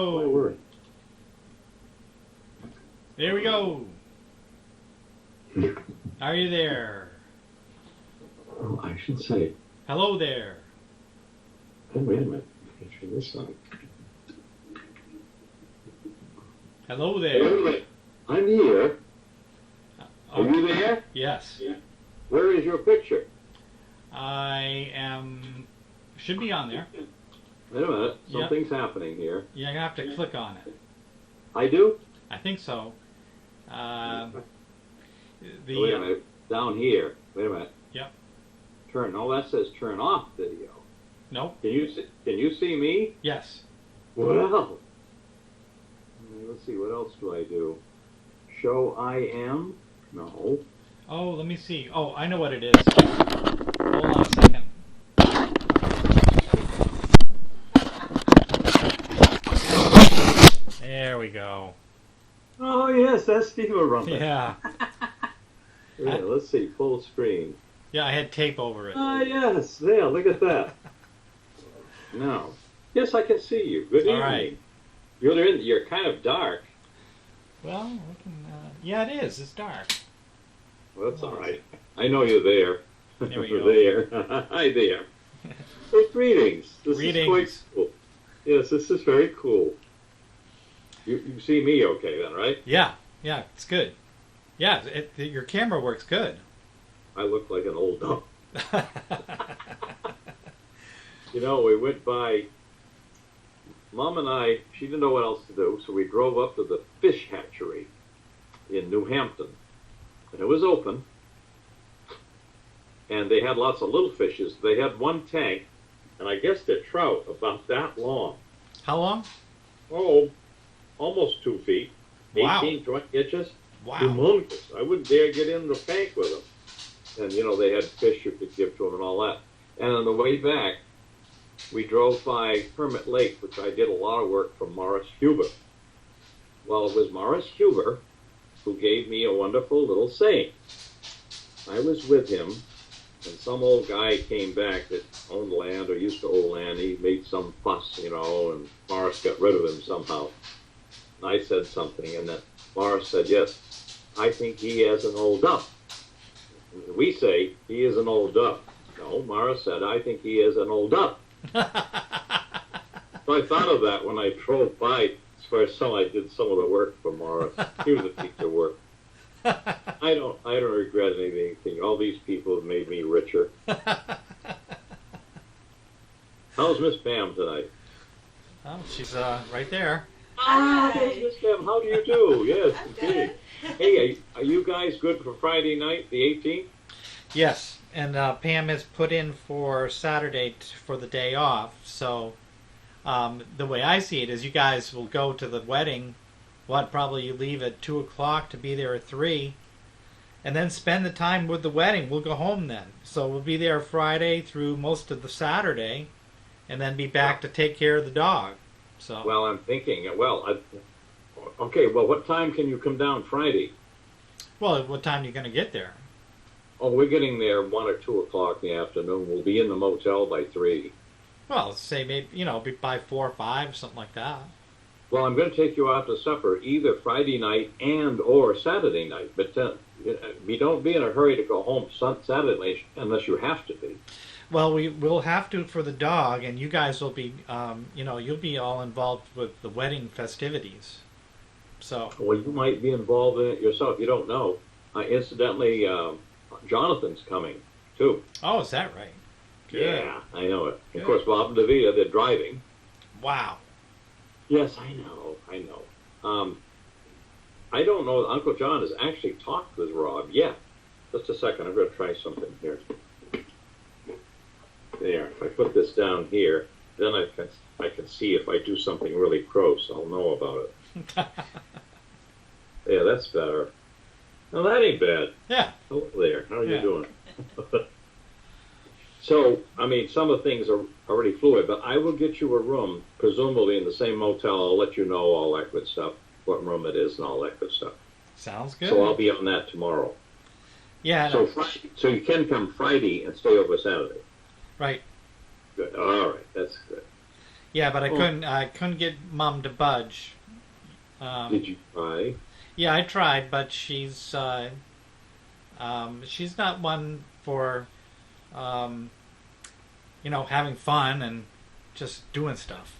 go. There we go. Are you there? Oh, I should say. Hello there. Oh, wait a minute. I can turn this on. Hello there. I'm here. Are Okay. you there? Yes. Yeah. Where is your picture? I should be on there. Wait a minute. Yep. Something's happening here. You're going to have to click on it. I do? I think so. Wait a minute. Down here. Wait a minute. Yep. Turn. Oh, that says turn off video. Nope. Can you see me? Yes. Well. Let's see. What else do I do? Show I am? No. Oh, let me see. Oh, I know what it is. Hold on a second. There we go. Oh, yes. That's Steve Rumpus. Yeah. Yeah, let's see. Full screen. Yeah, I had tape over it. Ah, yes. There. Look at that. Now. Yes, I can see you. Good evening. All right. You're kind of dark. Well, we can, yeah, it is. It's dark. Well, that's all right. I know you're there. There we go. There. Hi there. Well, greetings. This Greetings. is quite cool. Yes, this is very cool. You see me okay then, right? Yeah, it's good. Yeah, your camera works good. I look like an old dog. You know, we went by, Mom and I, she didn't know what else to do, so we drove up to the fish hatchery in New Hampton. And it was open. And they had lots of little fishes. They had one tank, and I guess they're trout about that long. How long? Oh, almost 2 feet. Wow. 18, 20 inches. Wow. Humongous. I wouldn't dare get in the tank with them. And, you know, they had fish you could give to them and all that. And on the way back, we drove by Hermit Lake, which I did a lot of work for Morris Huber. Well, it was Morris Huber who gave me a wonderful little saying. I was with him, and some old guy came back that owned land or used to own land. He made some fuss, you know, and Morris got rid of him somehow. And I said something, and then Morris said, yes, I think he has an old duck. We say, he is an old duck. No, Morris said, I think he is an old duck. So I thought of that when I drove by. As far as I did some of the work for Morris. He was a piece of work. I don't regret anything. All these people have made me richer. How's Miss Pam tonight? Oh, she's right there. Ah, Miss Pam, how do you do? Yes, indeed. Hey, are you guys good for Friday night, the 18th? Yes, and Pam has put in for Saturday for the day off. So the way I see it is you guys will go to the wedding. Probably you leave at 2 o'clock to be there at 3. And then spend the time with the wedding. We'll go home then. So we'll be there Friday through most of the Saturday. And then be back to take care of the dog. So. Well, I'm thinking, okay, well, what time can you come down Friday? Well, what time are you going to get there? Oh, we're getting there 1 or 2 o'clock in the afternoon. We'll be in the motel by 3. Well, say maybe, be by 4 or 5, something like that. Well, I'm going to take you out to supper either Friday night and or Saturday night. But you don't be in a hurry to go home Saturday night unless you have to be. Well, we will have to for the dog, and you guys will be, you'll be all involved with the wedding festivities. So. Well, you might be involved in it yourself. You don't know. Incidentally, Jonathan's coming, too. Oh, is that right? Good. Yeah, I know it. Good. Of course, Bob and Davida, they're driving. Wow. Yes, I know. I don't know. Uncle John has actually talked with Rob yet. Just a second. I'm going to try something here. There. If I put this down here, then I can see if I do something really gross, I'll know about it. Yeah, that's better. No, that ain't bad. Yeah. Oh, there. How are you doing? So, some of the things are already fluid, but I will get you a room, presumably in the same motel. I'll let you know all that good stuff, what room it is and all that good stuff. Sounds good. So I'll be on that tomorrow. Yeah. So you can come Friday and stay over Saturday. Right. Good. All right. That's good. Yeah, but I Oh, couldn't. I couldn't get Mom to budge. Um, did you try? yeah, I tried, but she's not one for um, having fun and just doing stuff.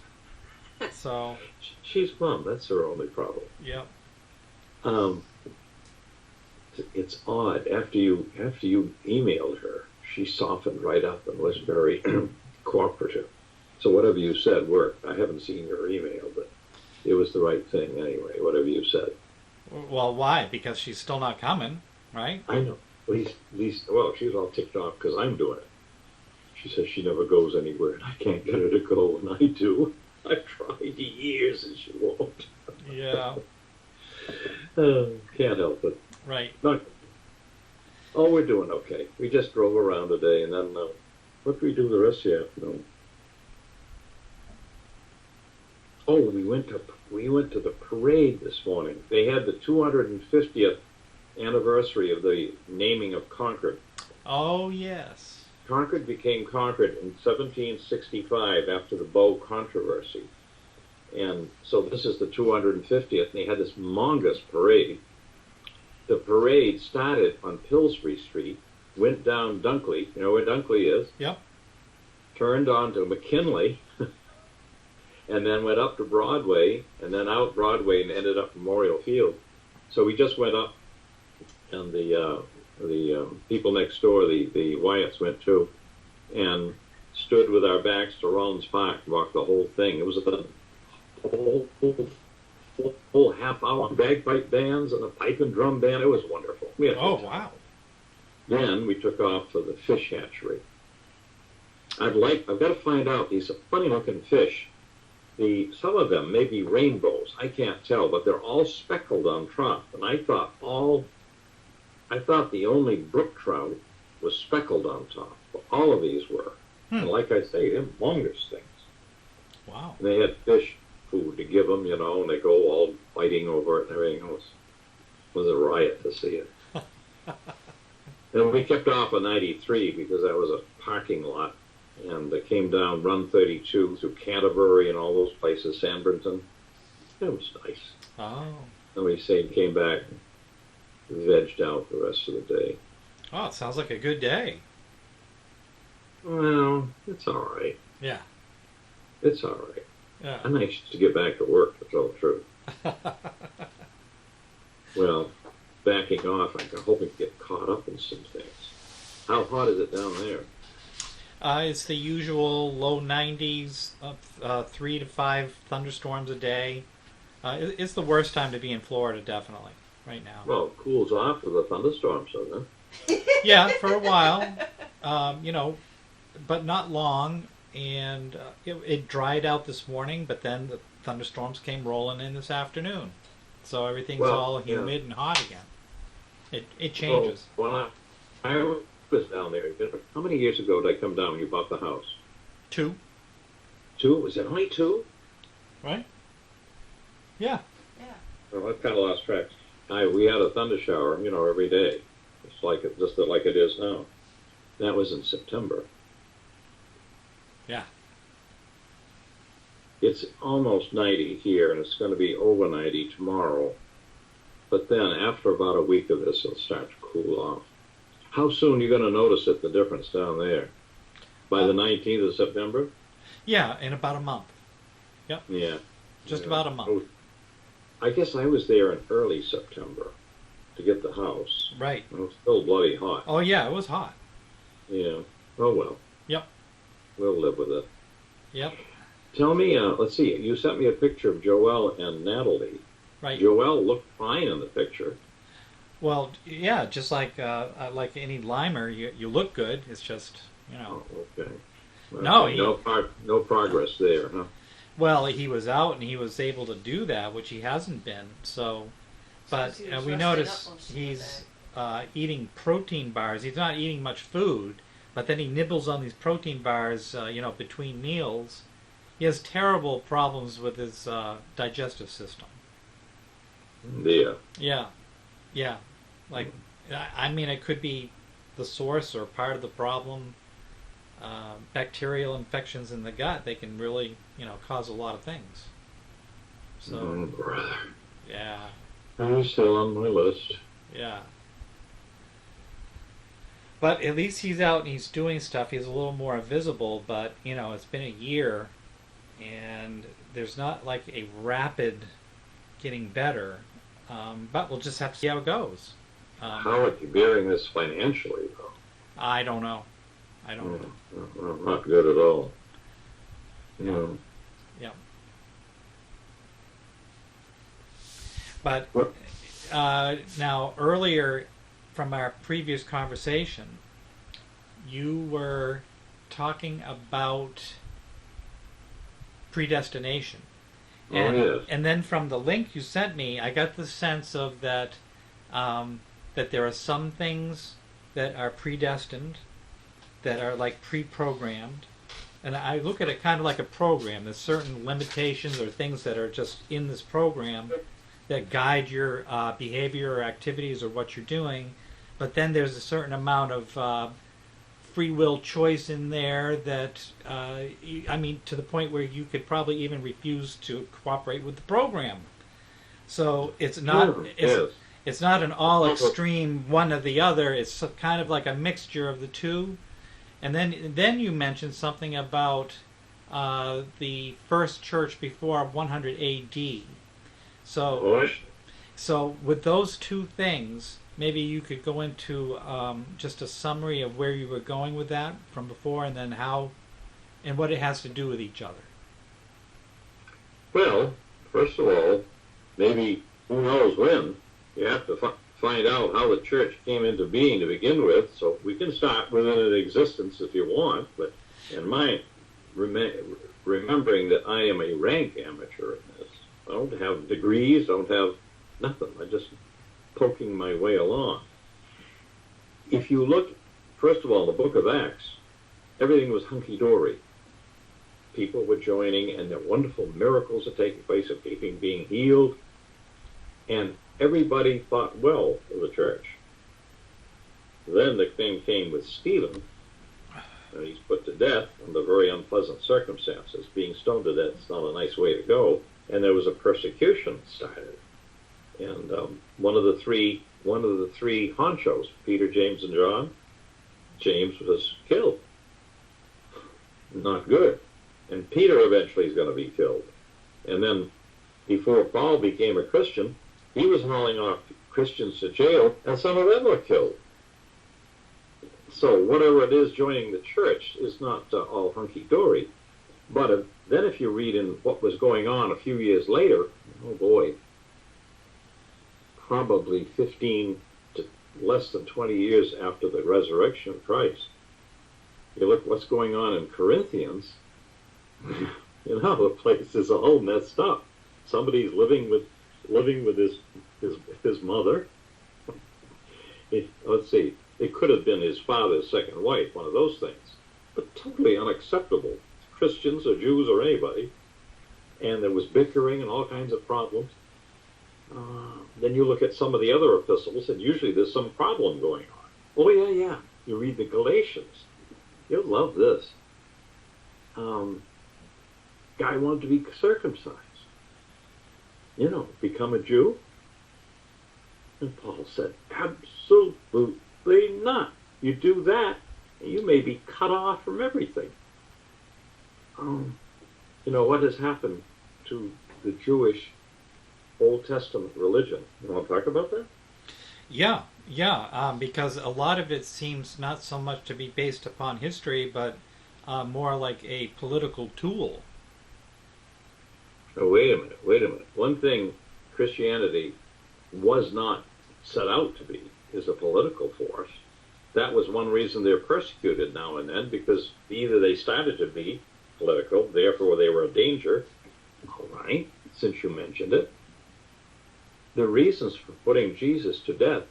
So, She's mom. That's her only problem. yep. Um, it's odd. After you emailed her, she softened right up and was very cooperative. So whatever you said worked. I haven't seen your email, but it was the right thing anyway. Whatever you said. Well, why? Because she's still not coming, right? I know. Well, she's all ticked off because I'm doing it. She says she never goes anywhere, and I can't get her to go, and I do. I've tried years, and she won't. Yeah. Can't help it. Right. Not, oh, we're doing okay. We just drove around today, and then what did we do the rest of the afternoon? Oh, we went to the parade this morning. They had the 250th anniversary of the naming of Concord. Oh, yes. Concord became Concord in 1765 after the Bow controversy. And so this is the 250th, and they had this monstrous parade. The parade started on Pillsbury Street, went down Dunkley, you know where Dunkley is? Yep. Turned onto McKinley, and then went up to Broadway, and then out Broadway and ended up Memorial Field. So we just went up, and the people next door, the Wyatts went too, and stood with our backs to Rollins Park, walked the whole thing. It was a whole half hour bagpipe bands and a pipe and drum band. It was wonderful. We had Oh, wow. Then we took off for the fish hatchery. I've got to find out. These are funny looking fish. Some of them may be rainbows. I can't tell, but they're all speckled on top. And I thought the only brook trout was speckled on top. But all of these were. And like I say, they're humongous things. Wow. And they had fish food to give them, and they go all fighting over it and everything else. It was a riot to see it. And we kept off on 93 because that was a parking lot. And they came down Run 32 through Canterbury and all those places, Sanburnton. It was nice. Oh. And we came back, vegged out the rest of the day. Oh, it sounds like a good day. Well, it's all right. Yeah. It's all right. Yeah. I'm anxious to get back to work, to tell the truth. Well, backing off, I'm hoping to get caught up in some things. How hot is it down there? It's the usual low 90s, 3 to 5 thunderstorms a day. It's the worst time to be in Florida, definitely, right now. Well, it cools off with the thunderstorms, doesn't it? Yeah, for a while, but not long. And it dried out this morning, but then the thunderstorms came rolling in this afternoon. So everything's all humid and hot again. It changes. Well, I was down there. How many years ago did I come down when you bought the house? 2. 2? Was it only 2? Right? Yeah. Yeah. Well, I've kind of lost track. We had a thunder shower, every day. It's like just like it is now. That was in September. Yeah. It's almost 90 here, and it's going to be over 90 tomorrow. But then, after about a week of this, it'll start to cool off. How soon are you going to notice the difference down there? By the 19th of September? Yeah, in about a month. Yep. Yeah. Just about a month. I guess I was there in early September to get the house. Right. It was still bloody hot. Oh, yeah, it was hot. Yeah. Oh, well. Yep. We'll live with it. Yep. Tell me, let's see, you sent me a picture of Joelle and Natalie. Right. Joelle looked fine in the picture. Well, yeah, just like any limer, you look good. It's just, Oh, okay. Well, No, no progress there, huh? Well, he was out and he was able to do that, which he hasn't been. So, but He was we resting notice up most of the he's eating protein bars. He's not eating much food, but then he nibbles on these protein bars, between meals. He has terrible problems with his digestive system. Yeah. Yeah, yeah. Like, I mean, it could be the source or part of the problem. bacterial infections in the gut, they can really, cause a lot of things. So, brother. yeah, I'm still on my list. yeah. But at least he's out and he's doing stuff. He's a little more visible, but, it's been a year and there's not like a rapid getting better. But we'll just have to see how it goes. How are you bearing this financially, though? I don't know. I don't know. Not good at all. No. Yeah. But now, earlier from our previous conversation, you were talking about predestination. And, yes. And then from the link you sent me, I got the sense of that that there are some things that are predestined, that are like pre-programmed. And I look at it kind of like a program. There's certain limitations or things that are just in this program that guide your behavior or activities or what you're doing. But then there's a certain amount of free will choice in there that, to the point where you could probably even refuse to cooperate with the program. So it's not it's not an all extreme one or the other. It's kind of like a mixture of the two. And then you mentioned something about the first church before 100 A.D. So with those two things, maybe you could go into just a summary of where you were going with that from before, and then how and what it has to do with each other. Well, first of all, maybe who knows when, you have to find out how the church came into being to begin with. So we can start with an existence if you want, but in my remembering that I am a rank amateur in this. I don't have degrees, don't have nothing. I just poking my way along. If you look, first of all, the book of Acts, everything was hunky-dory. People were joining, and there were wonderful miracles that taking place of people being healed, and everybody thought well of the church. Then the thing came with Stephen, and he's put to death under very unpleasant circumstances. Being stoned to death is not a nice way to go, and there was a persecution started. And one of the three honchos, Peter, James, and John, James was killed. Not good. And Peter eventually is going to be killed. And then before Paul became a Christian, he was hauling off Christians to jail, and some of them were killed. So whatever it is joining the church is not all hunky-dory. But then if you read in what was going on a few years later, oh boy, probably 15 to less than 20 years after the resurrection of Christ, you look what's going on in Corinthians, the place is all messed up. Somebody's living with his mother. Let's see, it could have been his father's second wife, one of those things, but totally unacceptable. Christians or Jews or anybody, and there was bickering and all kinds of problems. Then you look at some of the other epistles, and usually there's some problem going on. Oh yeah. You read the Galatians. You'll love this. Guy wanted to be circumcised. Become a Jew. And Paul said, absolutely not. You do that, and you may be cut off from everything. What has happened to the Jewish Old Testament religion? You want to talk about that? Yeah, because a lot of it seems not so much to be based upon history, but more like a political tool. Oh, wait a minute. One thing Christianity was not set out to be is a political force. That was one reason they're persecuted now and then, because either they started to be political, therefore they were a danger. All right, since you mentioned it. The reasons for putting Jesus to death,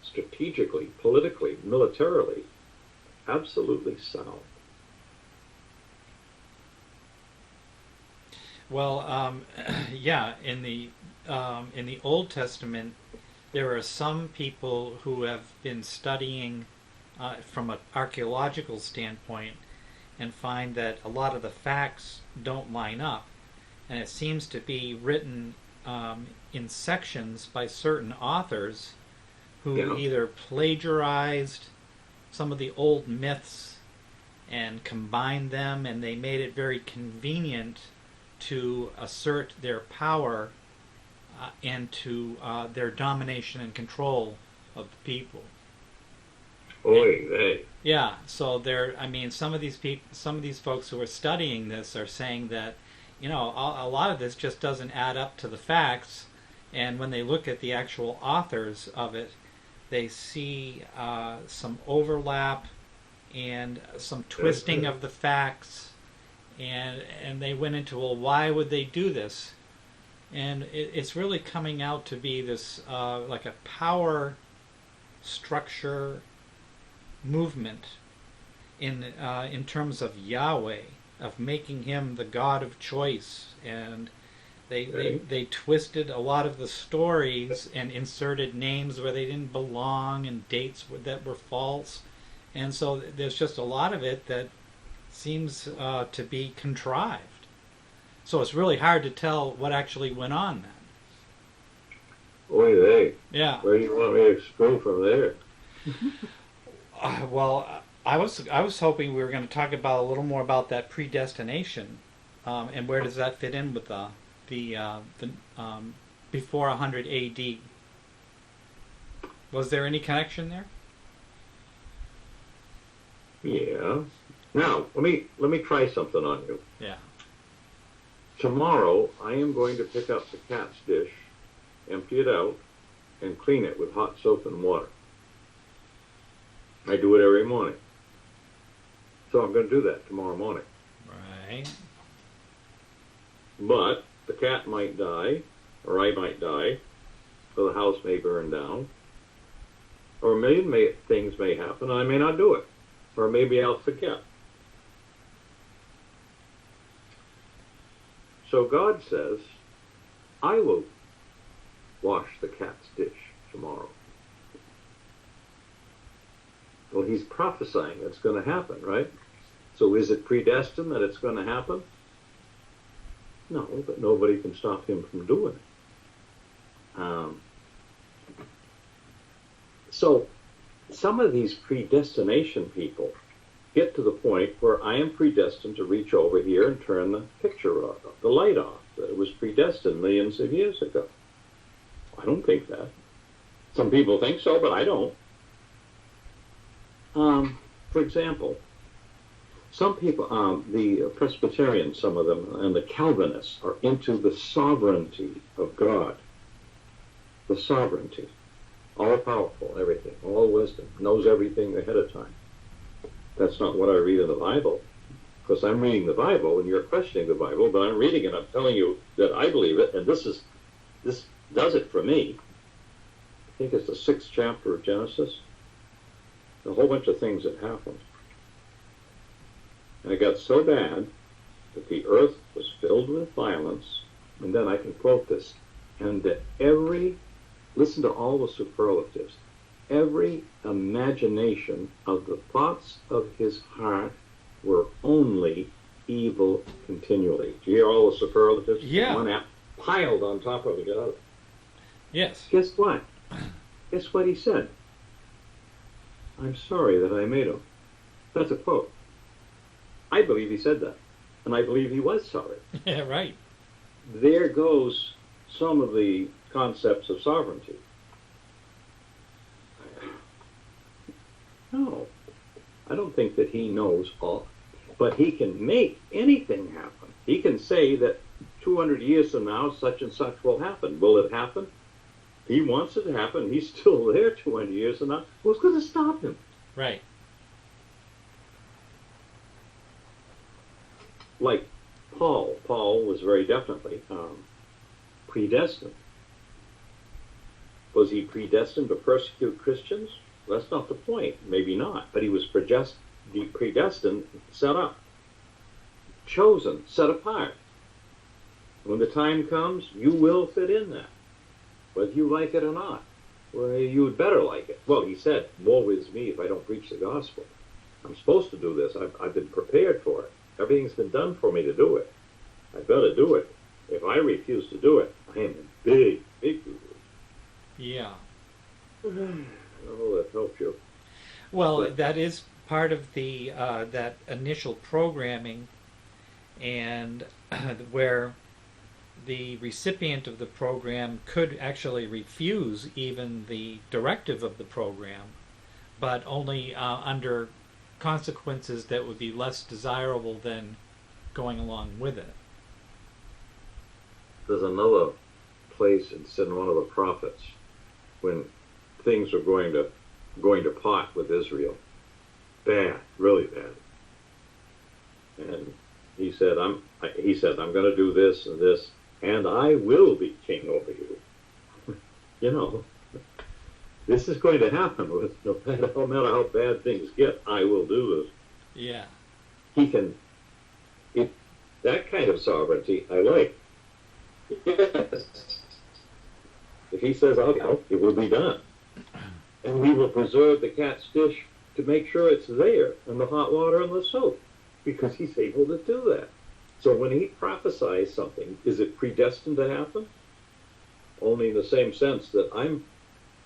strategically, politically, militarily, absolutely sound. Well, in the Old Testament, there are some people who have been studying from an archaeological standpoint, and find that a lot of the facts don't line up, and it seems to be written in sections by certain authors who Yeah. either plagiarized some of the old myths and combined them, and they made it very convenient to assert their power and to their domination and control of the people. Oy vey. Yeah, so there. I mean, some of these people, some of these folks who are studying this are saying that, a lot of this just doesn't add up to the facts, and when they look at the actual authors of it, they see some overlap and some twisting of the facts, and they went into, well, why would they do this? And it's really coming out to be this like a power structure movement in terms of Yahweh, of making him the God of choice, and they twisted a lot of the stories and inserted names where they didn't belong and dates that were false, and so there's just a lot of it that seems to be contrived. So it's really hard to tell what actually went on then. Oy vey. Yeah. Where do you want me to go from there? Well, I was hoping we were going to talk about a little more about that predestination, and where does that fit in with the before 100 A.D. Was there any connection there? Yeah. Now, let me try something on you. Yeah. Tomorrow, I am going to pick up the cat's dish, empty it out, and clean it with hot soap and water. I do it every morning. So I'm going to do that tomorrow morning. Right. But the cat might die, or I might die, or the house may burn down, or a million things may happen, and I may not do it. Or maybe I'll forget. So God says, I will wash the cat's dish tomorrow. Well, he's prophesying it's going to happen, right? So is it predestined that it's going to happen? No, but nobody can stop him from doing it. So some of these predestination people get to the point where I am predestined to reach over here and turn the picture off, the light off. That it was predestined millions of years ago. I don't think that. Some people think so, but I don't. For example, some people, the Presbyterians, some of them, and the Calvinists are into the sovereignty of God. The sovereignty. All-powerful, everything, all wisdom, knows everything ahead of time. That's not what I read in the Bible. Because I'm reading the Bible, and you're questioning the Bible, but I'm reading it, I'm telling you that I believe it, and this does it for me. I think it's the 6th chapter of Genesis. A whole bunch of things that happened. And it got so bad that the earth was filled with violence, and then I can quote this, and that listen to all the superlatives, every imagination of the thoughts of his heart were only evil continually. Do you hear all the superlatives? Yeah. One app piled on top of each other. Yes. Guess what? Guess what he said? I'm sorry that I made him. That's a quote. I believe he said that. And I believe he was sorry. Yeah, right. There goes some of the concepts of sovereignty. No, I don't think that he knows all. But he can make anything happen. He can say that 200 years from now, such and such will happen. Will it happen? He wants it to happen. He's still there 200 years from now. Who's going to stop him? Right. Like Paul. Paul was very definitely predestined. Was he predestined to persecute Christians? That's not the point. Maybe not. But he was predestined, set up, chosen, set apart. When the time comes, you will fit in that, whether you like it or not. Well, you would better like it. Well, he said, woe is me if I don't preach the gospel. I'm supposed to do this. I've been prepared for it. Everything's been done for me to do it. I better do it. If I refuse to do it, I am in big, big trouble. Yeah. I don't know that helps you. Well, But that is part of the that initial programming, and where the recipient of the program could actually refuse even the directive of the program, but only under consequences that would be less desirable than going along with it. there's another place it's in one of the prophets when things are going to pot with Israel. Bad, really bad. And he said, I'm going to do this and this, and I will be king over you. You know, this is going to happen. No matter how bad things get, I will do this. Yeah. He can, that kind of sovereignty I like. Yes. If he says, okay, it will be done. And we will preserve the cat's dish to make sure it's there, and the hot water and the soap, because he's able to do that. So when he prophesies something, is it predestined to happen? Only in the same sense that I'm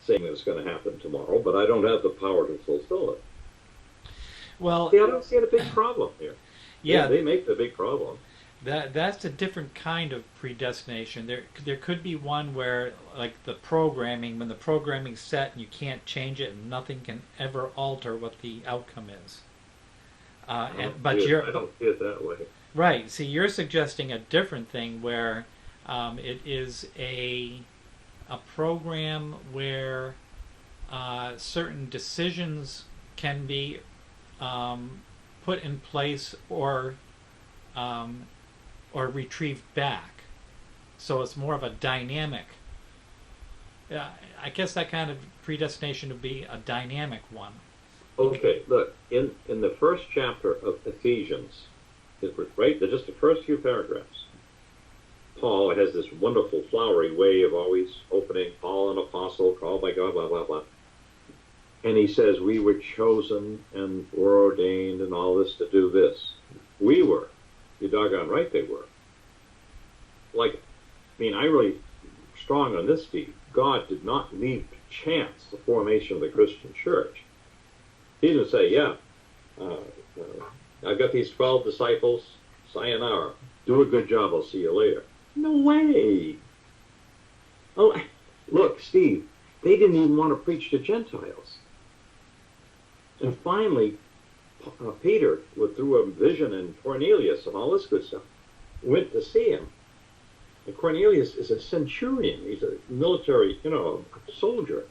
saying it's going to happen tomorrow, but I don't have the power to fulfill it. Well, See, I don't see a big problem here. yeah, They make the big problem. that's a different kind of predestination. There could be one where, like the programming, when the programming's set and you can't change it and nothing can ever alter what the outcome is. I I don't see it that way. right. See, you're suggesting a different thing where it is a program where certain decisions can be put in place or retrieved back. So it's more of a dynamic. I guess that kind of predestination would be a dynamic one. Okay, look, in the first chapter of Ephesians, right, they're just the first few paragraphs. Paul has this wonderful flowery way of always opening, Paul, an apostle, called by God, blah, blah, blah. And he says, we were chosen and were ordained and all this to do this. We were. You're doggone right they were. I'm really strong on this, Steve. God did not leave to chance the formation of the Christian church. He didn't say, I've got these 12 disciples, sayonara. Do a good job, I'll see you later. No way. Oh, look, Steve, they didn't even want to preach to Gentiles. And finally, Peter, through a vision and Cornelius and all this good stuff, went to see him. And Cornelius is a centurion. He's a military, soldier.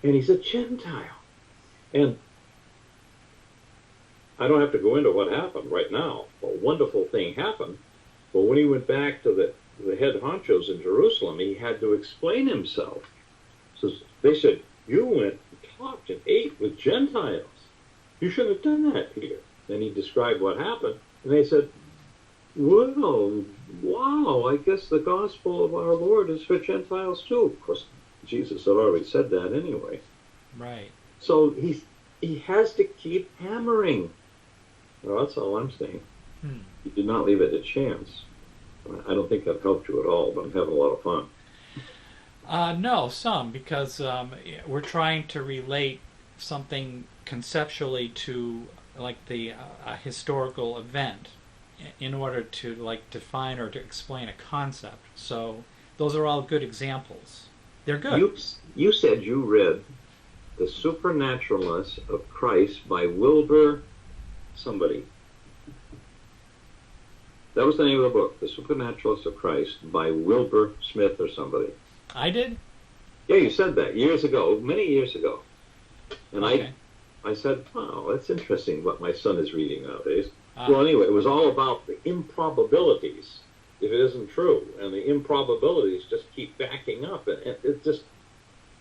And he's a Gentile. And I don't have to go into what happened right now. A wonderful thing happened. But when he went back to the head honchos in Jerusalem, he had to explain himself. So they said, you went and talked and ate with Gentiles. You shouldn't have done that, Peter. Then he described what happened. And they said, well, wow, I guess the gospel of our Lord is for Gentiles too. Of course, Jesus had already said that anyway. Right. So he has to keep hammering. Well, that's all I'm saying. He did not leave it to chance. I don't think that helped you at all, but I'm having a lot of fun. No, some, because we're trying to relate something conceptually to like the historical event in order to define or to explain a concept. So those are all good examples. They're good. You said you read The Supernaturalness of Christ by Wilbur somebody. That was the name of the book, The Supernaturalness of Christ by Wilbur Smith or somebody. I did? Yeah, you said that years ago, many years ago. And okay. I said, wow, that's interesting what my son is reading nowadays. Well, anyway, it was all about the improbabilities, if it isn't true. And the improbabilities just keep backing up. And it just,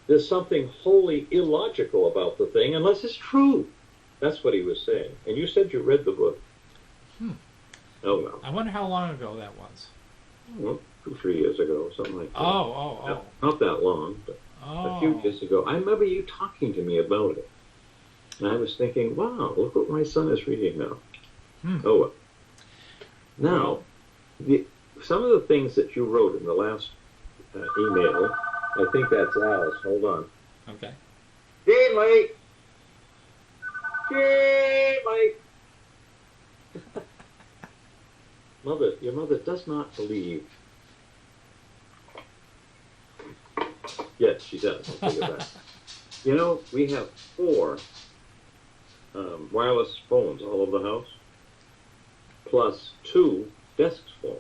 there's something wholly illogical about the thing, unless it's true. That's what he was saying. And you said you read the book. Oh, well. I wonder how long ago that was. Well, 2-3 years ago, something like that. Oh. Not that long, but a few years ago. I remember you talking to me about it. And I was thinking, wow, look what my son is reading now. Hmm. Oh, well. Now, some of the things that you wrote in the last email, I think that's Alice. Hold on. Okay. Hey, Mike. Hey, Mike. Mother, your mother does not believe. Yes, she does. I'll tell you that. You know, we have 4 wireless phones all over the house, plus 2 desk phones.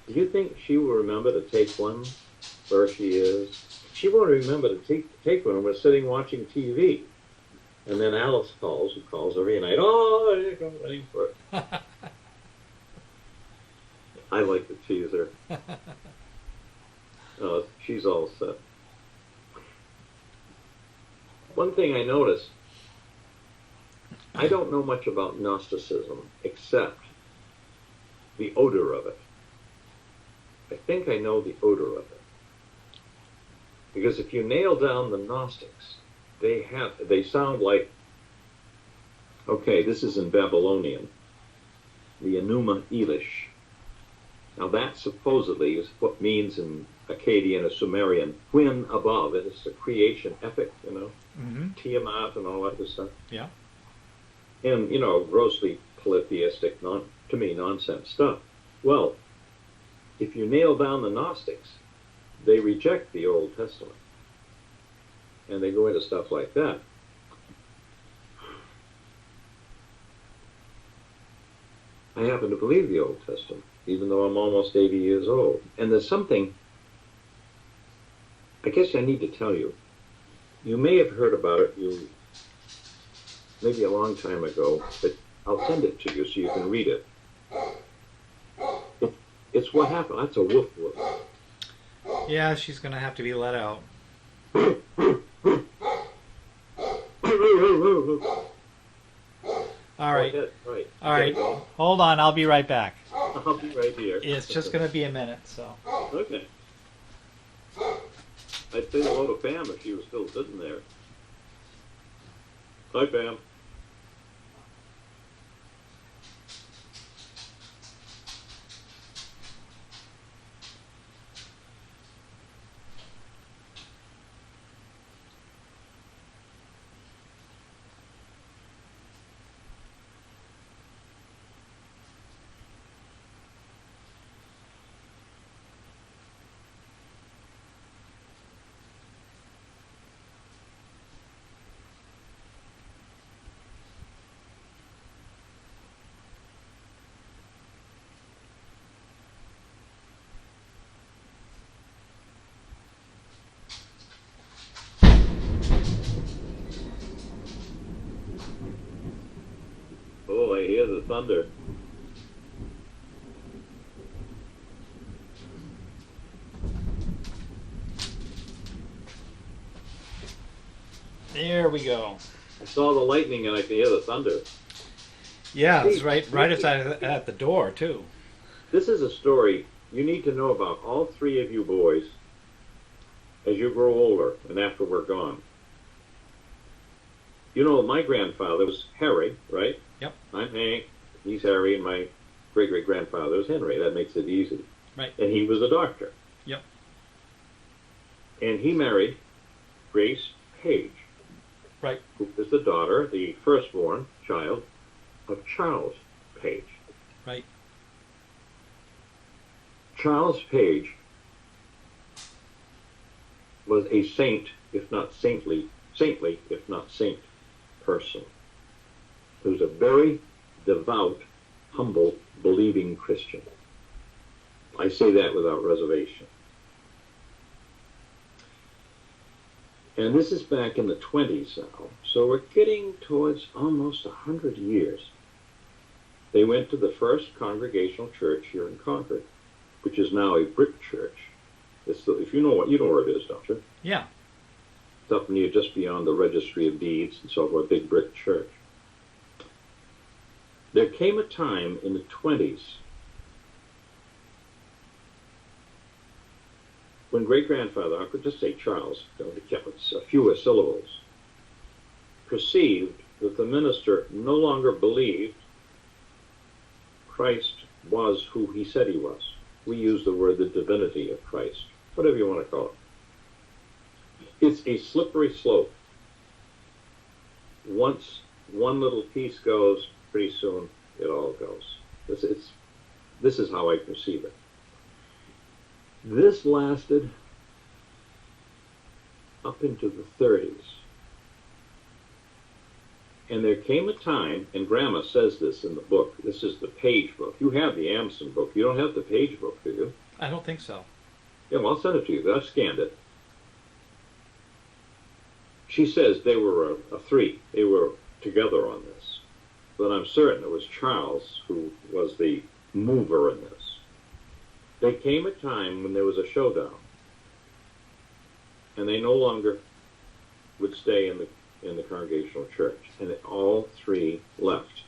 Do you think she will remember to take one where she is? She won't remember to take one when we're sitting watching TV. And then Alice calls, who calls every night. Oh, there you go, waiting for it. I like to tease her. She's all set. One thing I noticed, I don't know much about Gnosticism except the odor of it. I think I know the odor of it. Because if you nail down the Gnostics, they sound like, okay, this is in Babylonian, the Enuma Elish. Now that supposedly is what means in Akkadian or Sumerian, when above, and it's a creation epic, you know, Tiamat and all that good stuff. Yeah. And, you know, grossly polytheistic, to me, nonsense stuff. Well, if you nail down the Gnostics, they reject the Old Testament. And they go into stuff like that. I happen to believe the Old Testament, even though I'm almost 80 years old. And there's something, I guess I need to tell you. You may have heard about it, maybe a long time ago, but I'll send it to you so you can read it. It's what happened. That's a woof woof. Yeah, she's going to have to be let out. All right. Right. All right. Hold on. I'll be right back. I'll be right here. It's just going to be a minute, so. Okay. I'd say hello to Pam if she was still sitting there. Hi, Pam. Oh, I hear the thunder. There we go. I saw the lightning and I can hear the thunder. Yeah, it's right outside at the door, too. This is a story you need to know about, all 3 of you boys, as you grow older and after we're gone. You know, my grandfather was Harry, right? Yep. I'm Hank, he's Harry, and my great-great-grandfather was Henry. That makes it easy. Right. And he was a doctor. Yep. And he married Grace Page. Right. Who was the daughter, the firstborn child of Charles Page. Right. Charles Page was a saint, if not saintly, if not saint person. He was a very devout, humble, believing Christian. I say that without reservation. And this is back in the 20s now, so we're getting towards almost 100 years. They went to the first Congregational Church here in Concord, which is now a brick church. If you know where it is, don't you? Yeah. It's up near, just beyond the Registry of Deeds and so forth, a big brick church. There came a time in the 20s when great-grandfather, I could just say Charles, it's fewer syllables, perceived that the minister no longer believed Christ was who he said he was. We use the word the divinity of Christ, whatever you want to call it. It's a slippery slope. Once one little piece goes, pretty soon it all goes. This is how I perceive it. This lasted up into the 30s. And there came a time, and Grandma says this in the book, this is the page book. You have the AMSDEN book. You don't have the page book, do you? I don't think so. Yeah, well, I'll send it to you. I've scanned it. She says they were a three. They were together on this. But I'm certain it was Charles who was the mover in this. There came a time when there was a showdown, and they no longer would stay in the congregational church, and all three left.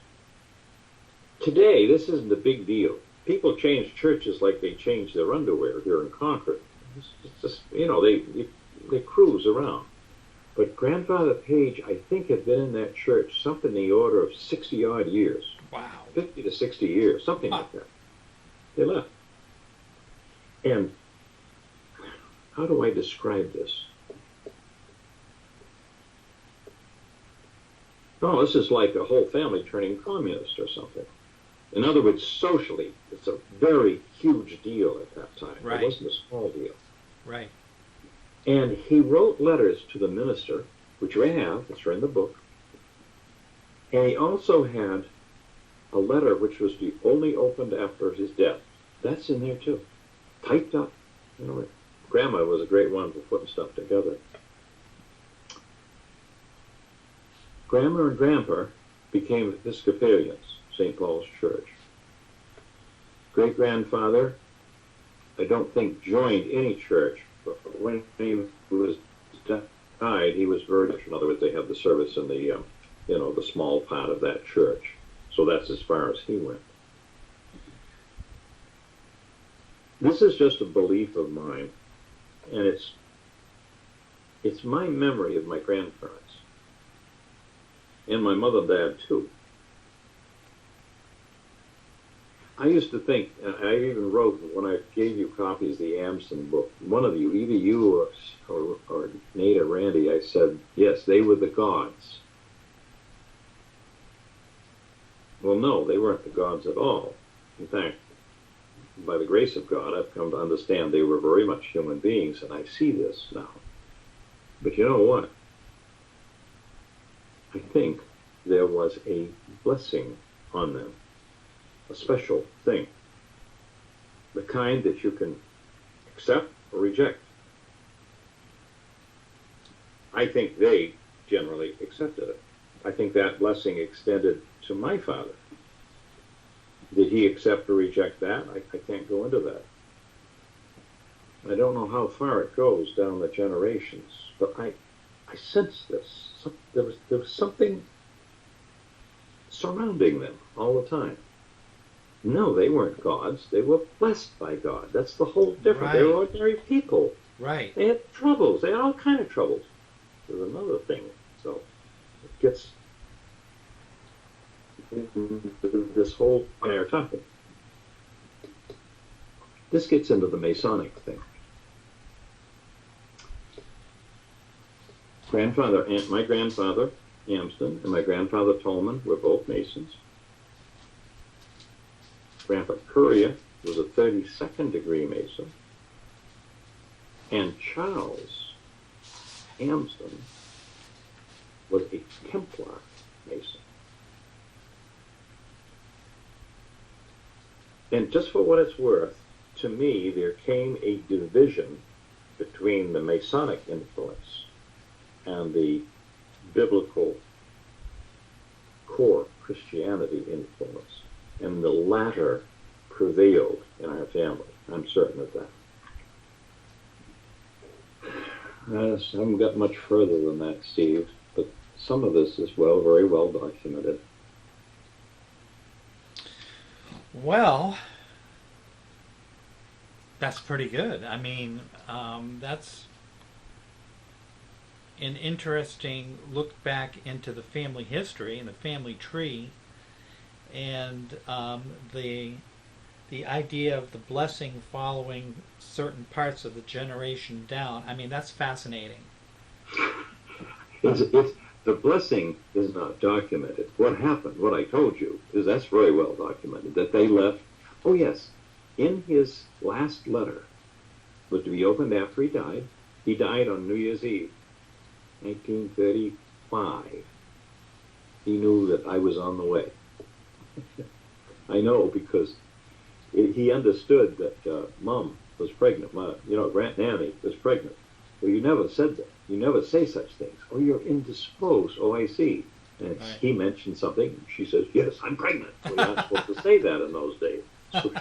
Today, this isn't a big deal. People change churches like they change their underwear here in Concord. It's just, they cruise around. But Grandfather Page, I think, had been in that church something in the order of 60-odd years. Wow. 50 to 60 years, something like that. They left. And how do I describe this? Oh, this is like a whole family turning communist or something. In other words, socially, it's a very huge deal at that time. Right. It wasn't a small deal. Right. And he wrote letters to the minister, which we have, it's in the book. And he also had a letter which was only opened after his death. That's in there too. Typed up. Grandma was a great one for putting stuff together. Grandma and Grandpa became Episcopalians, St. Paul's Church. Great-grandfather, I don't think joined any church, but when he was died, he was very, in other words, they had the service in the small part of that church. So that's as far as he went. This is just a belief of mine, and it's my memory of my grandparents. And my mother and dad, too. I used to think, and I even wrote, when I gave you copies of the AMSDEN book, one of you, either you or Nate or Randy, I said, yes, they were the gods. Well, no, they weren't the gods at all. In fact, by the grace of God, I've come to understand they were very much human beings, and I see this now. But you know what? I think there was a blessing on them, a special thing, the kind that you can accept or reject. I think they generally accepted it. I think that blessing extended to my father. Did he accept or reject that? I can't go into that. I don't know how far it goes down the generations, but I sense this. There was something surrounding them all the time. No, they weren't gods. They were blessed by God. That's the whole difference. Right. They were ordinary people. Right. They had troubles. They had all kind of troubles. There's another thing. So it gets this whole entire topic. This gets into the Masonic thing. My grandfather, AMSDEN, and my grandfather, Tolman, were both Masons. Grandpa Currier was a 32nd degree Mason. And Charles AMSDEN was a Templar Mason. And just for what it's worth, to me, there came a division between the Masonic influence and the biblical core Christianity influence. And the latter prevailed in our family. I'm certain of that. I haven't got much further than that, Steve, but some of this is very well documented. Well, that's pretty good. I mean, that's an interesting look back into the family history and the family tree, and the idea of the blessing following certain parts of the generation down. I mean, that's fascinating. It's, the blessing is not documented. What happened, what I told you, is that's very well documented, that they left. Oh, yes, in his last letter, was to be opened after he died. He died on New Year's Eve, 1935. He knew that I was on the way. I know because he understood that Mom was pregnant. Grand Nanny was pregnant. Well, you never said that. You never say such things. Oh, you're indisposed. Oh, I see. And Right. he mentioned something. She says, yes, I'm pregnant. Well, you're not supposed to say that in those days. So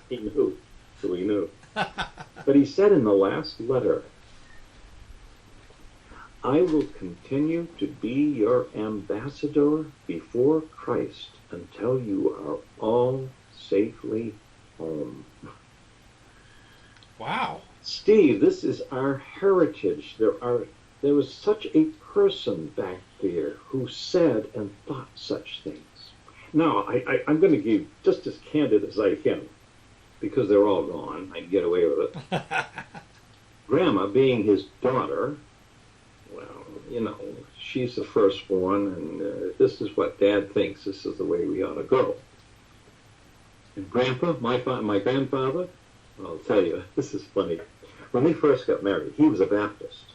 he knew. So he knew. But he said in the last letter, I will continue to be your ambassador before Christ until you are all safely home. Wow. Steve, this is our heritage. There was such a person back there who said and thought such things. Now, I'm going to give just as candid as I can, because they're all gone. I can get away with it. Grandma, being his daughter, well, she's the firstborn, and this is what Dad thinks. This is the way we ought to go. And Grandpa, my grandfather, I'll tell you, this is funny. When they first got married, he was a Baptist.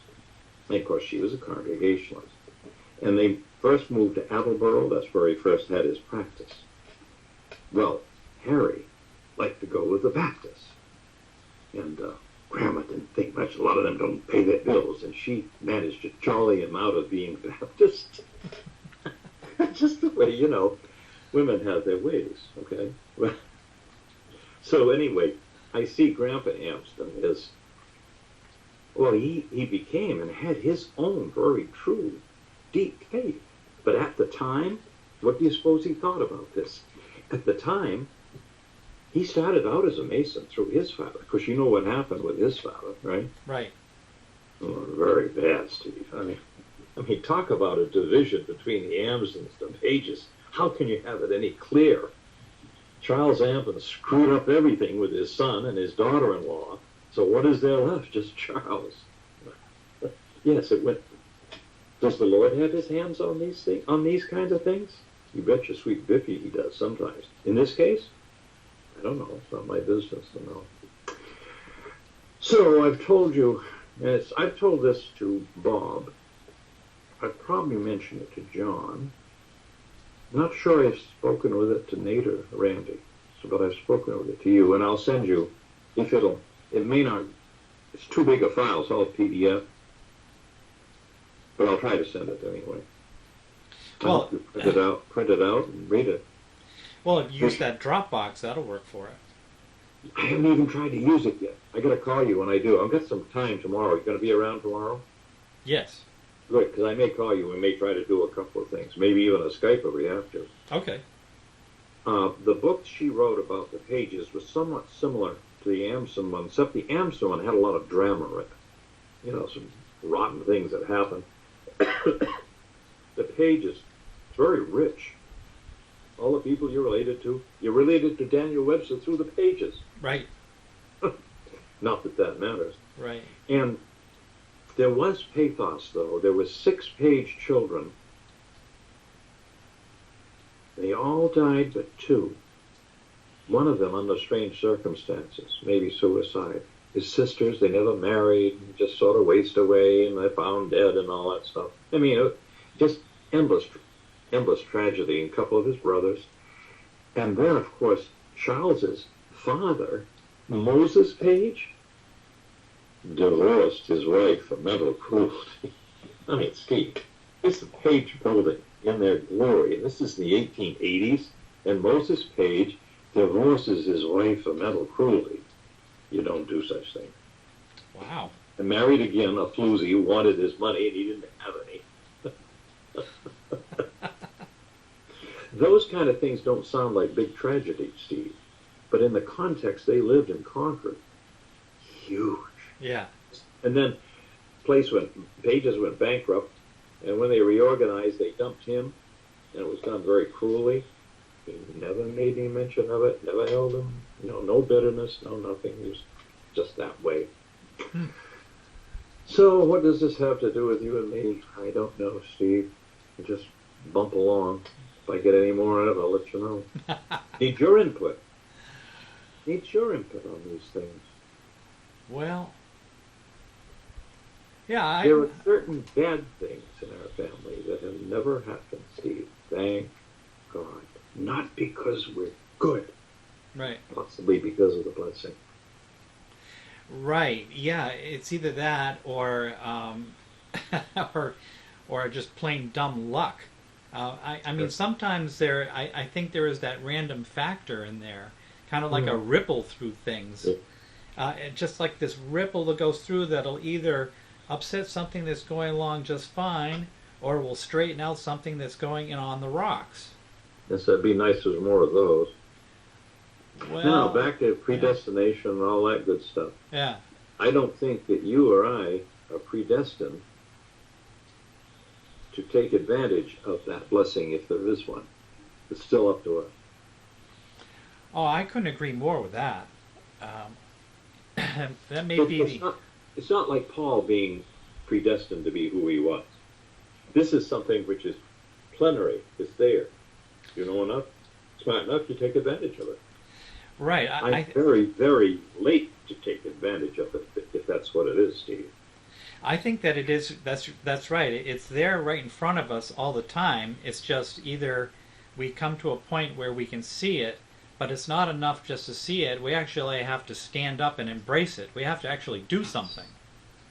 And of course, she was a Congregationalist. And they first moved to Attleboro. That's where he first had his practice. Well, Harry liked to go with the Baptists. And Grandma didn't think much. A lot of them don't pay their bills. And she managed to jolly him out of being Baptist. Just the way, women have their ways, okay? So anyway, I see Grandpa AMSDEN as, well, he became and had his own very true, deep faith. But at the time, what do you suppose he thought about this? At the time, he started out as a Mason through his father. Because you know what happened with his father, right? Right. Oh, very bad, Steve. I mean, talk about a division between the AMSDENs, the Pages. How can you have it any clearer? Charles Ampen screwed up everything with his son and his daughter-in-law. So what is there left? Just Charles. Yes, it went. Does the Lord have his hands on these things, on these kinds of things? You bet your sweet Biffy he does sometimes. In this case, I don't know. It's not my business to know. So I've told you, I've told this to Bob. I've probably mentioned it to John. I'm not sure I've spoken with it to Nate or Randy, but I've spoken with it to you, and I'll send you, it may not, it's too big a file, it's all PDF, but I'll try to send it anyway. Well, you print it out and read it. Well, if you use that Dropbox, that'll work for it. I haven't even tried to use it yet. I got to call you when I do. I've got some time tomorrow. You going to be around tomorrow? Yes. Good, because I may call you. We may try to do a couple of things, maybe even a Skype if we have to. Okay. The book she wrote about the Pages was somewhat similar to the AMSDEN one, except the AMSDEN one had a lot of drama in it. Some rotten things that happened. The Pages, it's very rich. All the people you're related to Daniel Webster through the Pages. Right. Not that that matters. Right. And there was pathos, though. There were 6-page children. They all died but 2. One of them under strange circumstances, maybe suicide. His sisters, they never married, just sort of waste away, and they're found dead and all that stuff. I mean, just endless tragedy, and a couple of his brothers. And then, of course, Charles's father, Moses Page, divorced his wife for mental cruelty. I mean, Steve, this is Page building in their glory, and this is the 1880s, and Moses Page divorces his wife for mental cruelty. You don't do such things. Wow. And married again a floozy who wanted his money and he didn't have any. Those kind of things don't sound like big tragedies, Steve. But in the context they lived and conquered, huge. Yeah. And then Pages went bankrupt, and when they reorganized, they dumped him, and it was done very cruelly. He never made any mention of it, never held him, no bitterness, no nothing. He was just that way. So what does this have to do with you and me? I don't know, Steve. Just bump along. If I get any more out of it, I'll let you know. Need your input. Needs your input on these things. Well, yeah, there are certain bad things in our family that have never happened, Steve. Thank God. Not because we're good. Right. Possibly because of the blessing. Right. Yeah. It's either that or or just plain dumb luck. I mean, sometimes I think there is that random factor in there, kind of like a ripple through things. Just like this ripple that goes through that'll either upset something that's going along just fine, or will straighten out something that's going on the rocks. Yes, that'd be nice if there's more of those. Well, now, back to predestination and all that good stuff. Yeah. I don't think that you or I are predestined to take advantage of that blessing if there is one. It's still up to us. Oh, I couldn't agree more with that. That may be it's not like Paul being predestined to be who he was. This is something which is plenary. It's there. You know enough, smart enough, you take advantage of it. Right. I'm very, very late to take advantage of it, if that's what it is, Steve. I think that it is. That's right. It's there right in front of us all the time. It's just either we come to a point where we can see it, but it's not enough just to see it. We actually have to stand up and embrace it. We have to actually do something.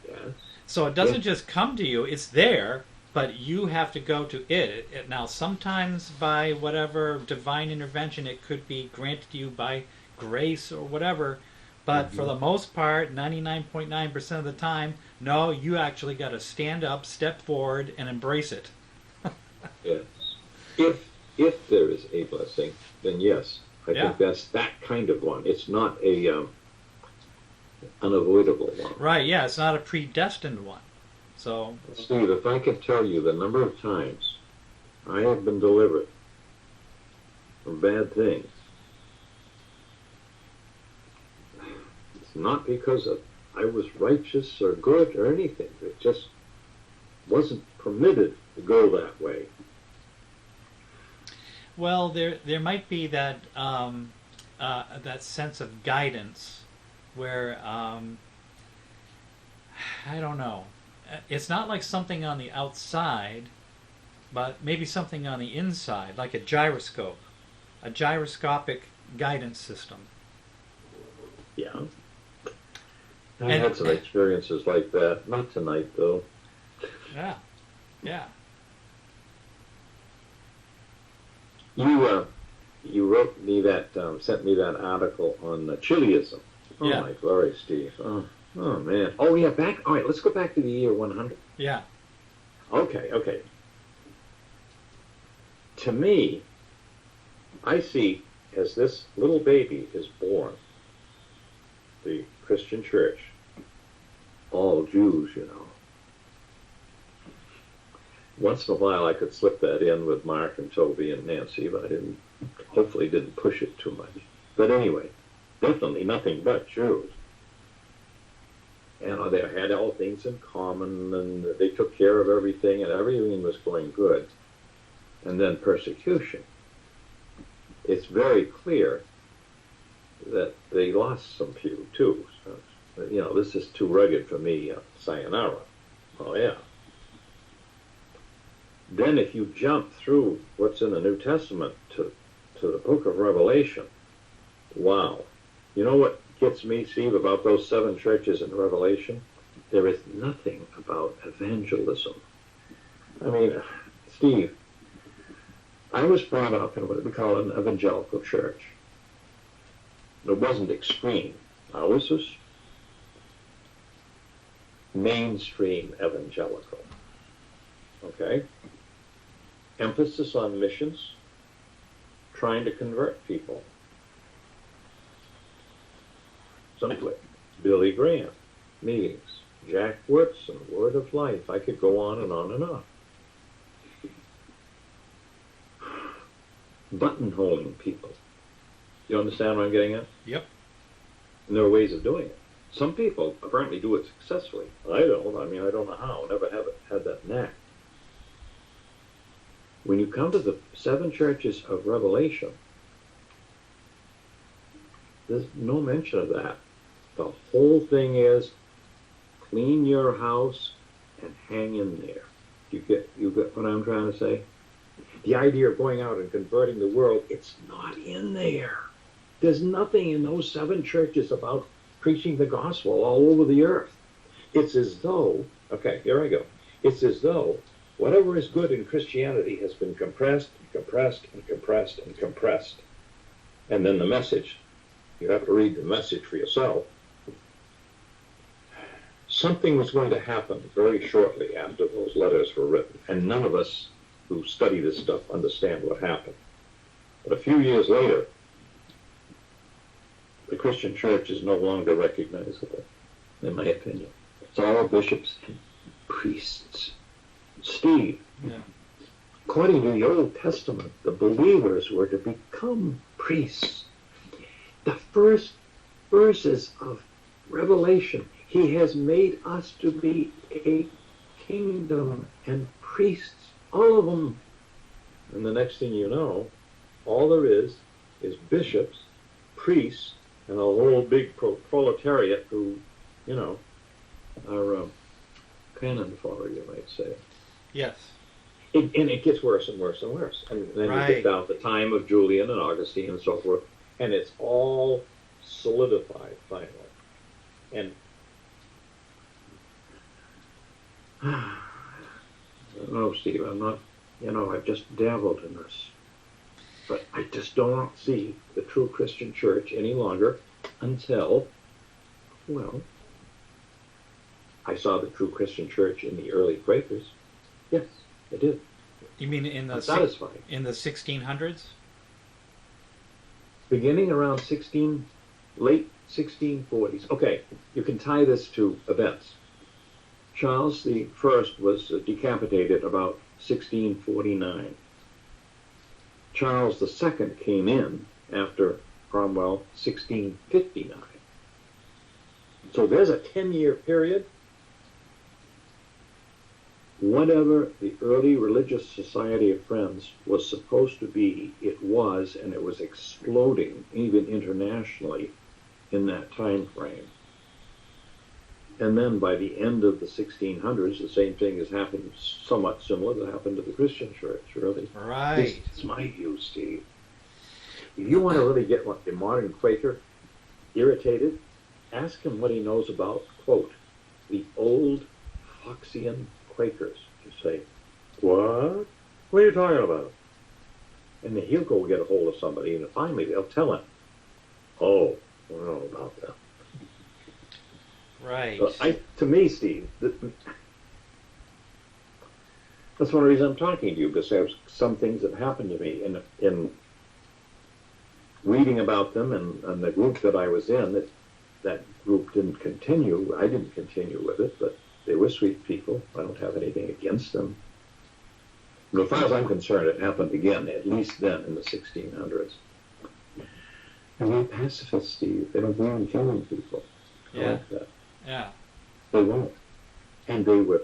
Yes. So it doesn't just come to you. It's there, but you have to go to it. Now, sometimes by whatever divine intervention, it could be granted to you by grace or whatever. But for the most part, 99.9% of the time, no, you actually got to stand up, step forward, and embrace it. Yes. If there is a blessing, then yes, I think that's that kind of one. It's not a unavoidable one. Right, yeah, it's not a predestined one. So, Steve, if I could tell you the number of times I have been delivered from bad things, it's not because I was righteous or good or anything. It just wasn't permitted to go that way. Well, there might be that that sense of guidance where I don't know. It's not like something on the outside, but maybe something on the inside, like a gyroscope, a gyroscopic guidance system. Yeah. I had some experiences like that. Not tonight, though. Yeah. Yeah. You wrote me that, sent me that article on Chileism. Oh, yeah. My glory, Steve. Oh, man. Oh, yeah, all right, let's go back to the year 100. Yeah. Okay. To me, I see as this little baby is born, the Christian church, all Jews, Once in a while I could slip that in with Mark and Toby and Nancy, but I hopefully didn't push it too much. But anyway, definitely nothing but Jews. And they had all things in common, and they took care of everything, and everything was going good. And then persecution. It's very clear that they lost some few, too. So, this is too rugged for me, sayonara. Oh, yeah. Then if you jump through what's in the New Testament to the book of Revelation, wow. You know what gets me, Steve, about those 7 churches in Revelation? There is nothing about evangelism. I mean, Steve, I was brought up in what we call an evangelical church. It wasn't extreme. Ours was mainstream evangelical. Okay? Emphasis on missions, trying to convert people. Something like Billy Graham meetings, Jack Woodson, Word of Life. I could go on and on and on. Buttonholing people. You understand what I'm getting at? Yep. And there are ways of doing it. Some people apparently do it successfully. I don't. I mean, I don't know how. Never have had that knack. When you come to the 7 churches of Revelation, there's no mention of that. The whole thing is clean your house and hang in there. You get what I'm trying to say? The idea of going out and converting the world, it's not in there. There's nothing in those 7 churches about preaching the gospel all over the earth. It's as though, okay, here I go. It's as though whatever is good in Christianity has been compressed and compressed and compressed and compressed. And then the message, you have to read the message for yourself. Something was going to happen very shortly after those letters were written, and none of us who study this stuff understand what happened. But a few years later, the Christian church is no longer recognizable, in my opinion. It's all bishops and priests. Steve, Yeah. according to the Old Testament, the believers were to become priests. The first verses of Revelation, he has made us to be a kingdom and priests, all of them. And the next thing you know, all there is bishops, priests, and a whole big proletariat who, you know, are cannon fodder, you might say. Yes. And it gets worse and worse and worse. And then Right. you get down to the time of Julian and Augustine and so forth, and it's all solidified finally. And no, Steve, I'm not, I've just dabbled in this. But I just don't see the true Christian church any longer until, well, I saw the true Christian church in the early Quakers. Yes, I did. You mean in the I'm satisfied. in the 1600s? Beginning around late 1640s. Okay, you can tie this to events. Charles I was decapitated about 1649. Charles II came in after Cromwell 1659. So there's a 10-year period. Whatever the early religious society of Friends was supposed to be, it was, and it was exploding even internationally in that time frame. And then by the end of the 1600s, the same thing has happened, somewhat similar, that happened to the Christian church, really. Right. This is my view, Steve. If you want to really get a modern Quaker irritated, ask him what he knows about, quote, the old Foxian Quakers. You say, what? What are you talking about? And then he'll go get a hold of somebody, and finally they'll tell him, oh, I don't know about that. Right. So to me, Steve, that's one reason I'm talking to you, because there's some things that happened to me in reading about them, and the group that I was in, that group didn't continue. I didn't continue with it, but they were sweet people. I don't have anything against them. And as far as I'm concerned, it happened again, at least then in the 1600s. And they're pacifists, Steve. They don't believe in killing people. I like that. Yeah. They won't. And they were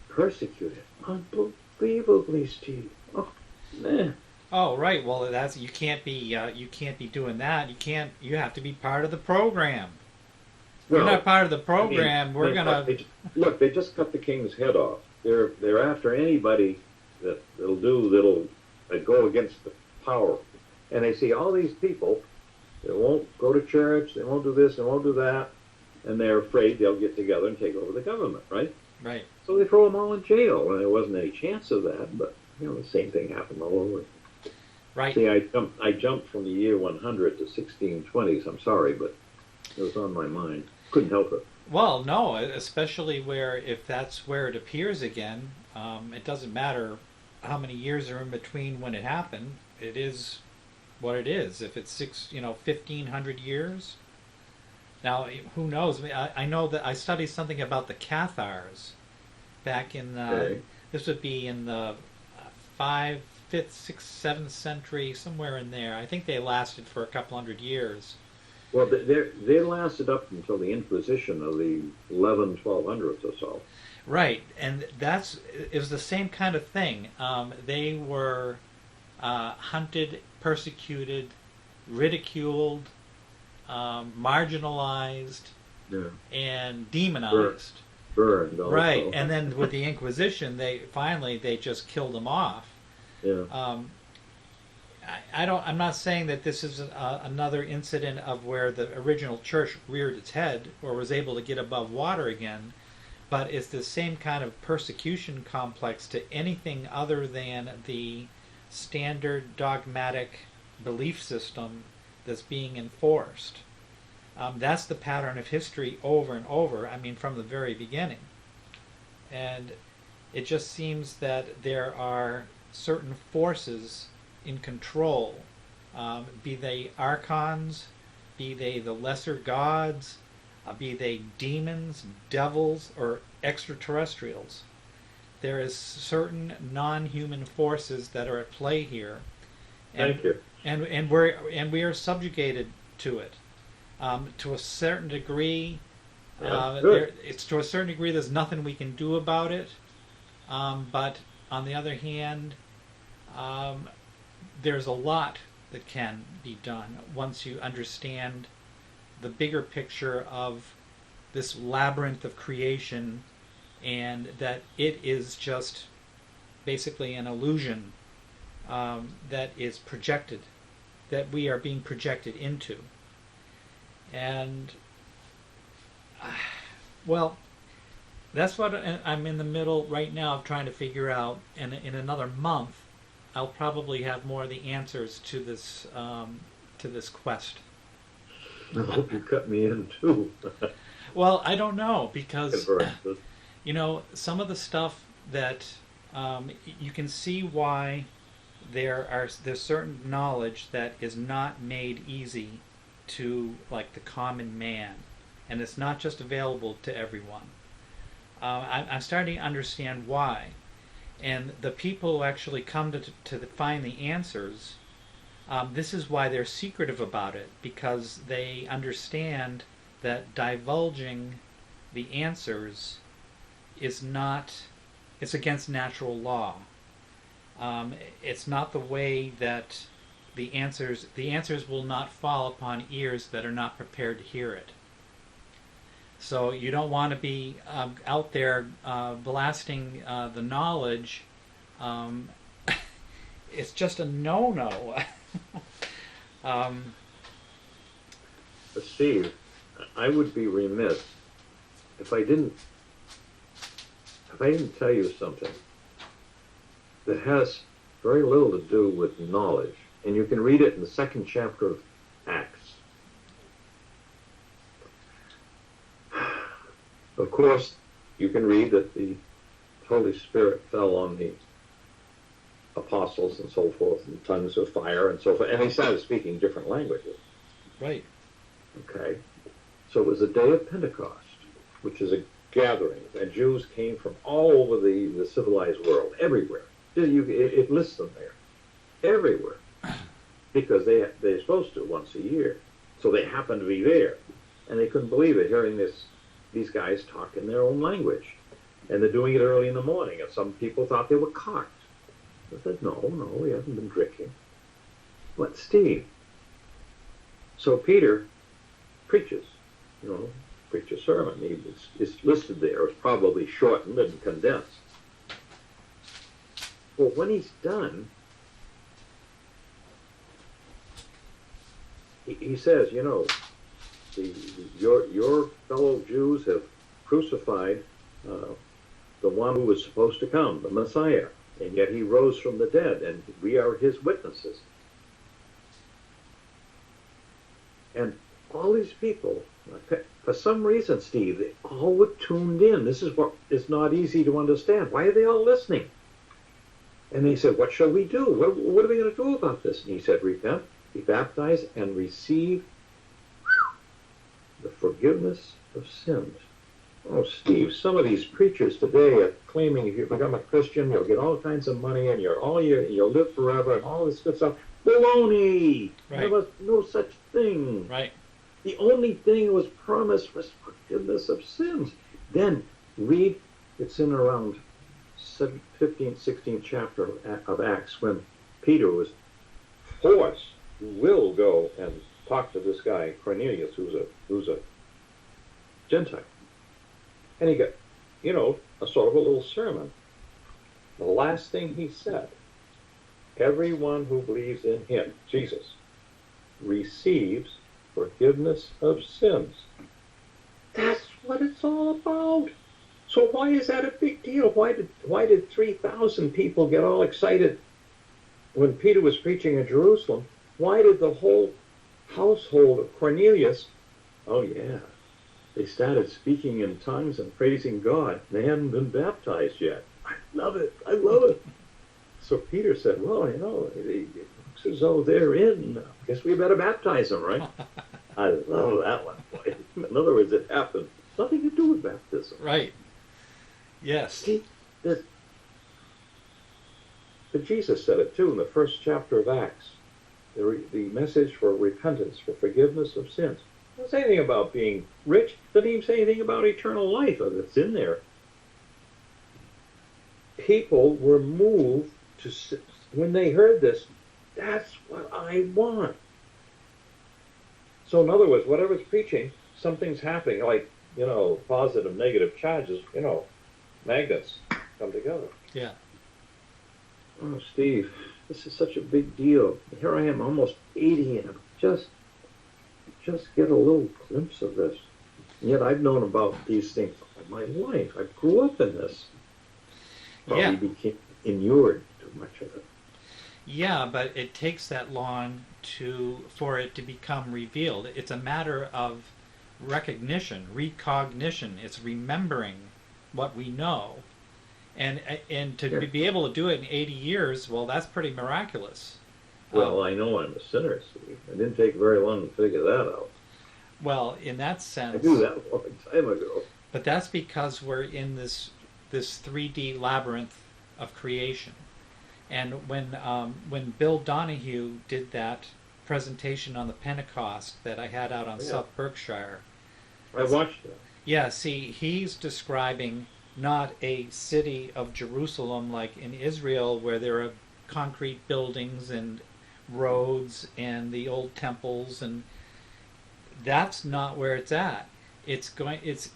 persecuted unbelievably, Steve. Oh, man. Oh, right. Well, you can't be doing that. You have to be part of the program. If you're not part of the program, we're gonna look. They just cut the king's head off. They're after anybody that'll go against the power. And they see all these people that won't go to church, they won't do this, they won't do that, and they're afraid they'll get together and take over the government, right? Right. So they throw them all in jail, and there wasn't any chance of that, but the same thing happened all over. Right. See, I jumped from the year 100 to 1620s. I'm sorry, but it was on my mind. Couldn't help it. Well, no, especially if that's where it appears again, it doesn't matter how many years are in between when it happened. It is what it is. If it's 1,500 years, Now, who knows? I know that I studied something about the Cathars back in Okay. this would be in the 5th, 6th, 7th century, somewhere in there. I think they lasted for a couple hundred years. Well, they lasted up until the Inquisition of the 1200s or so. Right, and it was the same kind of thing. They were hunted, persecuted, ridiculed, marginalized, Yeah. and Bur- demonized. Burned Right, also. and then with the Inquisition, they just killed them off. Yeah. I don't. I'm not saying that this is another incident of where the original church reared its head or was able to get above water again, but it's the same kind of persecution complex to anything other than the standard dogmatic belief system that's being enforced. That's the pattern of history over and over. I mean, from the very beginning, and it just seems that there are certain forces in control, be they archons, be they the lesser gods, be they demons, devils, or extraterrestrials. There is certain non-human forces that are at play here, and Thank you. we are subjugated to it to a certain degree. Yeah, good. It's to a certain degree. There's nothing we can do about it, but on the other hand, there's a lot that can be done once you understand the bigger picture of this labyrinth of creation, and that it is just basically an illusion that is projected, that we are being projected into. And, well, that's what I'm in the middle right now of trying to figure out, and in another month, I'll probably have more of the answers to this quest. I hope you cut me in too. Well, I don't know, because Converted. some of the stuff that you can see why there's certain knowledge that is not made easy to like the common man, and it's not just available to everyone. I'm starting to understand why. And the people who actually come to find the answers, this is why they're secretive about it, because they understand that divulging the answers is not, it's against natural law. It's not the way that the answers will not fall upon ears that are not prepared to hear it. So you don't want to be out there blasting the knowledge. It's just a no-no. But Steve, I would be remiss if I didn't tell you something that has very little to do with knowledge, and you can read it in the second chapter of Acts. Of course, you can read that the Holy Spirit fell on the apostles and so forth, in tongues of fire and so forth, and they started speaking different languages. Right. Okay? So it was the day of Pentecost, which is a gathering, and Jews came from all over the civilized world, everywhere. It lists them there. Everywhere. Because they're supposed to once a year. So they happened to be there. And they couldn't believe it, hearing these guys talk in their own language. And they're doing it early in the morning, and some people thought they were cocked. I said, no, we haven't been drinking. But Steve, so Peter preaches, preach a sermon. It's listed there. It's probably shortened and condensed. Well, when he's done, he says, your fellow Jews have crucified the one who was supposed to come, the Messiah, and yet he rose from the dead, and we are his witnesses. And all these people, for some reason, Steve, they all were tuned in. This is what is not easy to understand. Why are they all listening? And he said, what shall we do? What are we going to do about this? And he said, repent, be baptized, and receive the forgiveness of sins. Oh, Steve, some of these preachers today are claiming if you become a Christian, you'll get all kinds of money and you'll live forever and all this good stuff. Baloney! Right. There was no such thing. Right. The only thing that was promised was forgiveness of sins. Then read, it's in around 15th, 16th chapter of Acts when Peter was forced, will go and talk to this guy, Cornelius, who's a Gentile. And he got, a sort of a little sermon. The last thing he said, everyone who believes in him, Jesus, receives forgiveness of sins. That's what it's all about. So why is that a big deal? Why did 3,000 people get all excited when Peter was preaching in Jerusalem? Why did the whole household of Cornelius, oh yeah, they started speaking in tongues and praising God. They hadn't been baptized yet. I love it. I love it. So Peter said, well, it looks as though they're in. I guess we better baptize them, right? I love that one. Boy. In other words, it happened. Nothing to do with baptism. Right. Yes. See, but Jesus said it too in the first chapter of Acts. The message for repentance, for forgiveness of sins. It doesn't say anything about being rich. It doesn't even say anything about eternal life. It's in there. People were moved to, when they heard this, that's what I want. So in other words, whatever's preaching, something's happening, like, positive, negative charges, magnets come together. Yeah. Oh, Steve, this is such a big deal. Here I am, almost 80, and I'm just get a little glimpse of this. And yet I've known about these things all my life. I grew up in this. Probably became inured to much of it. Yeah, but it takes that long for it to become revealed. It's a matter of recognition, recognition. It's remembering what we know. And to be able to do it in 80 years, well, that's pretty miraculous. Well, I know I'm a sinner, Steve. It didn't take very long to figure that out. Well, in that sense... I knew that a long time ago. But that's because we're in this 3D labyrinth of creation. And when Bill Donahue did that presentation on the Pentecost that I had out on South Berkshire... I watched that. Yeah, see, he's describing not a city of Jerusalem like in Israel where there are concrete buildings and roads and the old temples, and that's not where it's at. It's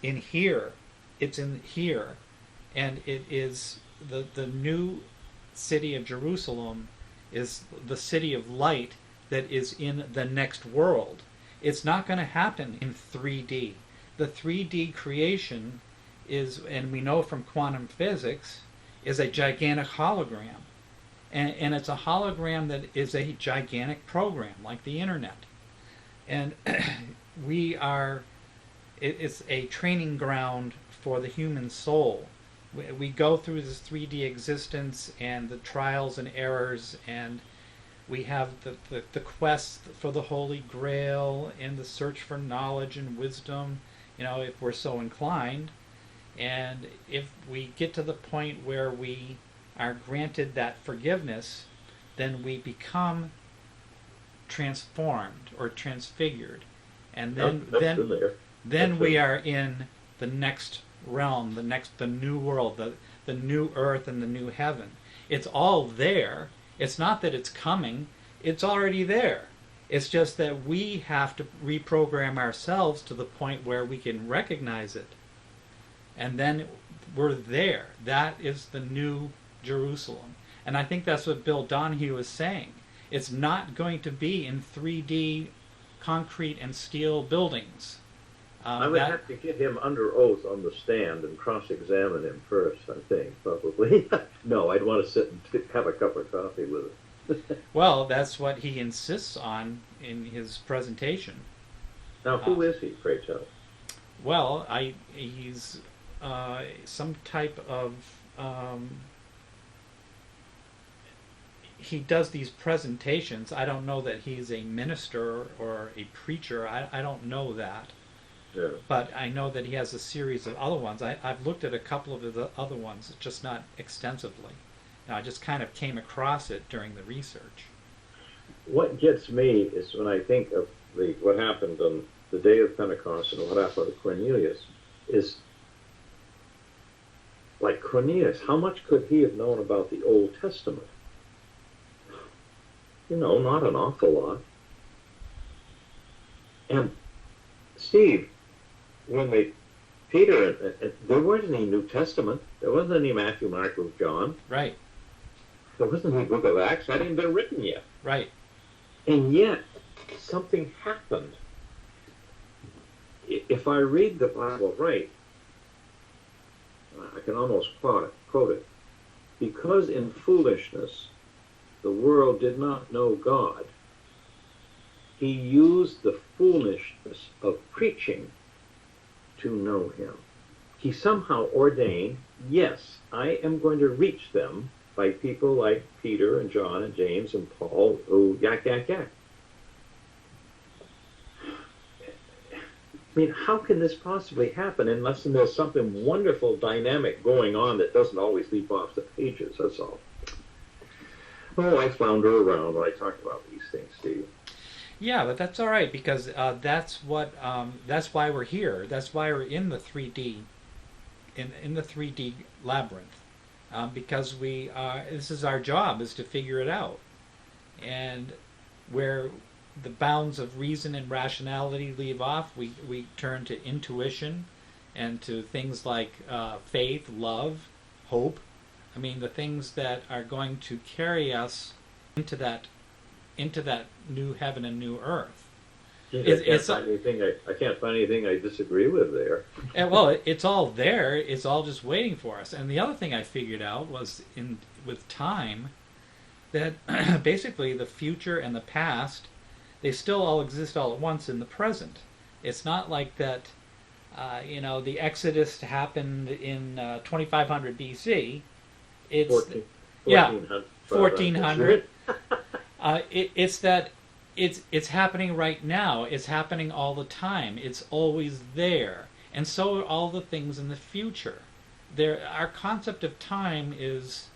in here. It's in here. And it is the new city of Jerusalem is the city of light that is in the next world. It's not going to happen in 3D. The 3D creation is, and we know from quantum physics, is a gigantic hologram. And it's a hologram that is a gigantic program, like the internet. And it's a training ground for the human soul. We go through this 3D existence and the trials and errors, and we have the quest for the Holy Grail and the search for knowledge and wisdom, if we're so inclined. And if we get to the point where we are granted that forgiveness, then we become transformed or transfigured, and then we are in the next realm, the new world, the new earth and the new heaven. It's all there. It's not that it's coming, it's already there. It's just that we have to reprogram ourselves to the point where we can recognize it, and then we're there. That is the new Jerusalem. And I think that's what Bill Donahue is saying. It's not going to be in 3D concrete and steel buildings. I would have to get him under oath on the stand and cross-examine him first, I think, probably. No, I'd want to sit and have a cup of coffee with him. Well, that's what he insists on in his presentation. Now, who is he, pray tell? Well, he's some type of... he does these presentations. I don't know that he's a minister or a preacher. I don't know that. Yeah. But I know that he has a series of other ones. I've looked at a couple of the other ones, just not extensively. Now, I just kind of came across it during the research. What gets me is when I think of what happened on the day of Pentecost and what happened to Cornelius, is like Cornelius, how much could he have known about the Old Testament? Not an awful lot. And Steve, Peter, there wasn't any New Testament. There wasn't any Matthew, Mark, Luke, John. Right. There wasn't any Book of Acts. That hadn't been written yet. Right. And yet, something happened. If I read the Bible right, I can almost quote it. Because in foolishness, the world did not know God, he used the foolishness of preaching to know him. He somehow ordained, yes, I am going to reach them by people like Peter and John and James and Paul who yak. I mean, how can this possibly happen unless there's something wonderful, dynamic going on that doesn't always leap off the pages, that's all. Oh, I flounder around when I talk about these things, Steve. Yeah, but that's all right because that's why we're here. That's why we're in the 3D, in the 3D labyrinth, because this is our job, is to figure it out, and where the bounds of reason and rationality leave off, we turn to intuition, and to things like faith, love, hope. I mean, the things that are going to carry us into that new heaven and new earth. I can't find anything I disagree with there. Well, it's all there. It's all just waiting for us. And the other thing I figured out was with time that basically the future and the past, they still all exist all at once in the present. It's not like that. The Exodus happened in 2500 BC. It's 1400. It's that it's happening right now. It's happening all the time. It's always there, and so are all the things in the future. Our concept of time is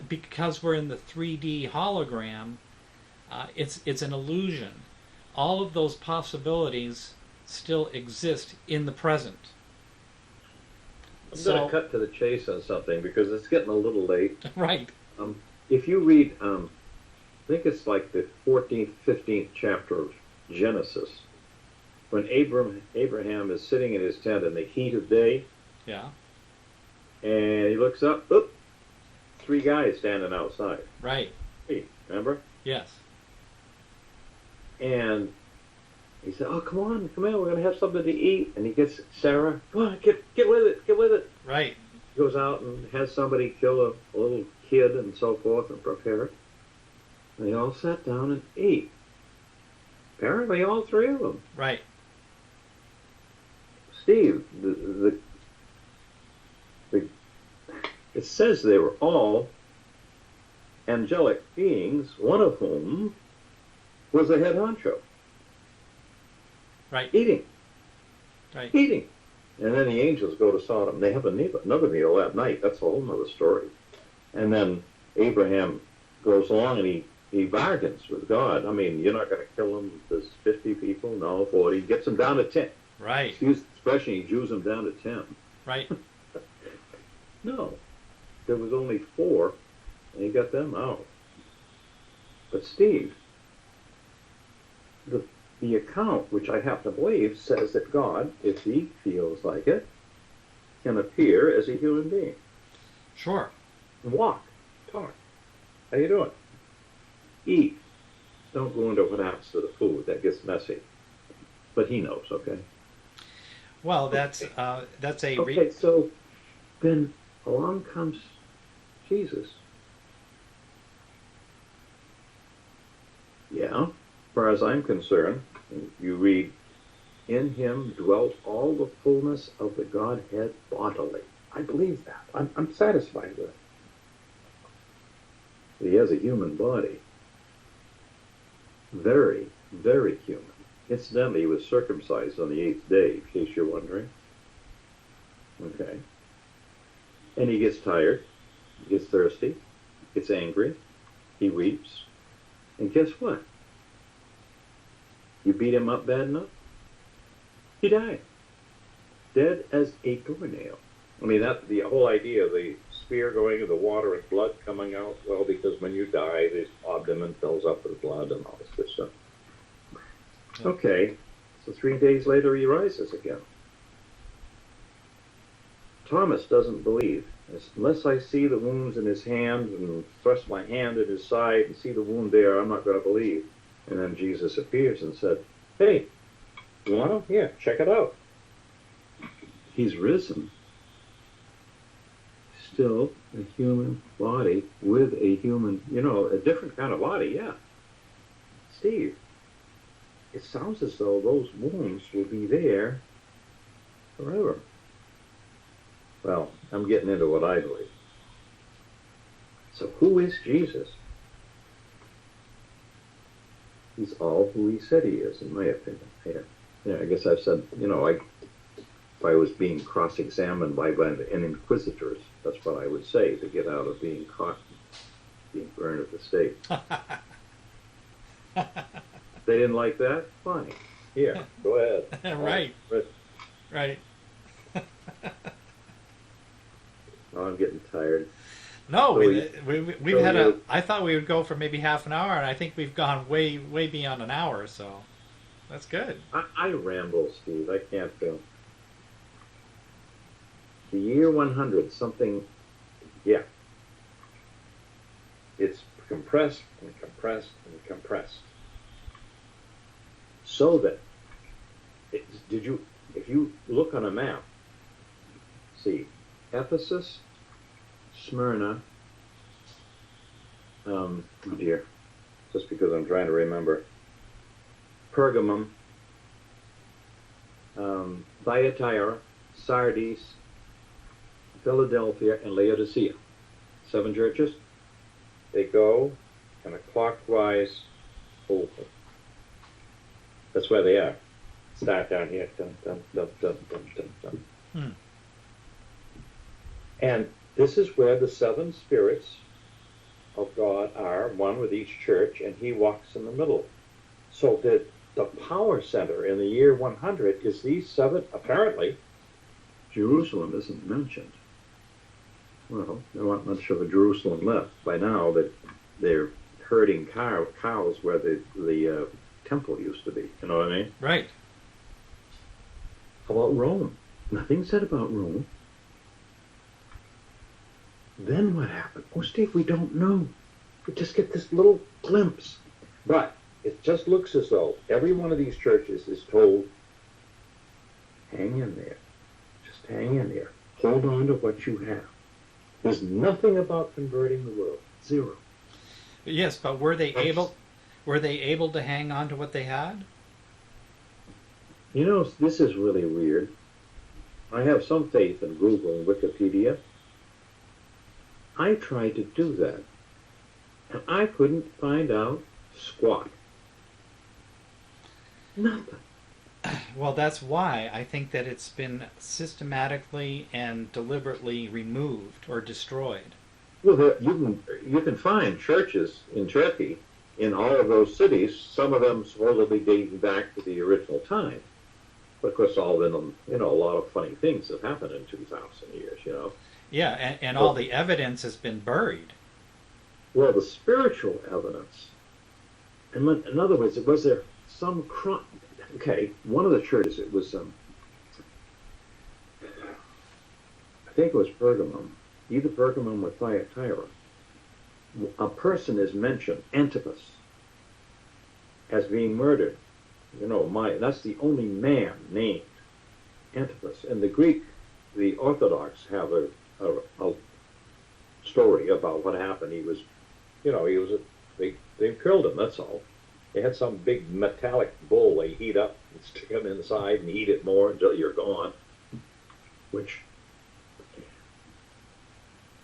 because we're in the 3D hologram. It's an illusion. All of those possibilities still exist in the present. I'm going to cut to the chase on something because it's getting a little late. Right. If you read, I think it's like the 14th, 15th chapter of Genesis, when Abraham is sitting in his tent in the heat of day. Yeah. And he looks up, 3 guys standing outside. Right. Hey, remember? Yes. And he said, "Oh, come on, we're going to have something to eat." And he gets Sarah, "Come on, get with it." Right. He goes out and has somebody kill a little kid and so forth and prepare it. And they all sat down and ate. Apparently, all 3 of them. Right. Steve, it says they were all angelic beings, one of whom was the head honcho. Right. Eating. Right. Eating. And then the angels go to Sodom. They have another meal that night. That's a whole other story. And then Abraham goes along and he bargains with God. I mean, you're not going to kill them. There's 50 people. No, 40. Gets them down to 10. Right. Excuse the expression, he Jews them down to 10. Right. No. There was only 4, and he got them out. But Steve, the account, which I have to believe, says that God, if he feels like it, can appear as a human being. Sure. Walk. Talk. How you doing? Eat. Don't go into what happens to the food. That gets messy. But he knows, okay? Well, that's a... Okay, so then along comes Jesus. Yeah, as far as I'm concerned, you read, "In him dwelt all the fullness of the Godhead bodily." I believe that. I'm satisfied with it. He has a human body. Very, very human. Incidentally, he was circumcised on the 8th day, in case you're wondering. Okay. And he gets tired, he gets thirsty, gets angry, he weeps. And guess what? You beat him up bad enough, he died. Dead as a doornail. I mean, that the whole idea of the spear going in the water and blood coming out, well, because when you die, the abdomen fills up with blood and all this good stuff. Okay, so 3 days later he rises again. Thomas doesn't believe. Unless I see the wounds in his hand and thrust my hand in his side and see the wound there, I'm not going to believe. And then Jesus appears and said, hey, you want to? Here, check it out. He's risen. Still a human body with a human, a different kind of body, yeah. Steve, it sounds as though those wounds will be there forever. Well, I'm getting into what I believe. So who is Jesus? He's all who he said he is, in my opinion. Yeah, I guess I've said, if I was being cross-examined by an inquisitors, that's what I would say to get out of being caught, being burned at the stake. They didn't like that? Fine. Here, go ahead. Right. Oh, I'm getting tired. No, So we've had I thought we would go for maybe half an hour, and I think we've gone way beyond an hour, so that's good. I ramble, Steve. I can't feel. The year 100, something, yeah. It's compressed and compressed and compressed. So that, if you look on a map, see, Ephesus, Smyrna, oh dear, just because I'm trying to remember, Pergamum, Thyatira, Sardis, Philadelphia, and Laodicea. 7 churches. They go kind of clockwise over. That's where they are. Start down here. Dun, dun, dun, dun, dun, dun, dun. And this is where the 7 spirits of God are, one with each church, and he walks in the middle. So the power center in the year 100 is these 7, apparently. Jerusalem isn't mentioned. Well, there aren't much of a Jerusalem left. By now that they're herding cows where the temple used to be. You know what I mean? Right. How about Rome? Nothing said about Rome. Then what happened? Oh, Steve, we don't know. We just get this little glimpse. But it just looks as though every one of these churches is told, hang in there. Just hang in there. Hold on to what you have. There's nothing about converting the world. Zero. Yes, but were they able to hang on to what they had? This is really weird. I have some faith in Google and Wikipedia. I tried to do that, and I couldn't find out squat. Nothing. Well, that's why I think that it's been systematically and deliberately removed or destroyed. Well, you can find churches in Turkey in all of those cities. Some of them supposedly dating back to the original time. But of course, all of them, a lot of funny things have happened in 2,000 years. Yeah, and all the evidence has been buried. Well, the spiritual evidence. And in other words, was there some crime? Okay, one of the churches, it was, I think it was Pergamum, either Pergamum or Thyatira. A person is mentioned, Antipas, as being murdered. That's the only man named Antipas. And the Greek, the Orthodox have a story about what happened. They killed him, that's all. They had some big metallic bull they heat up and stick him inside and eat it more until you're gone. But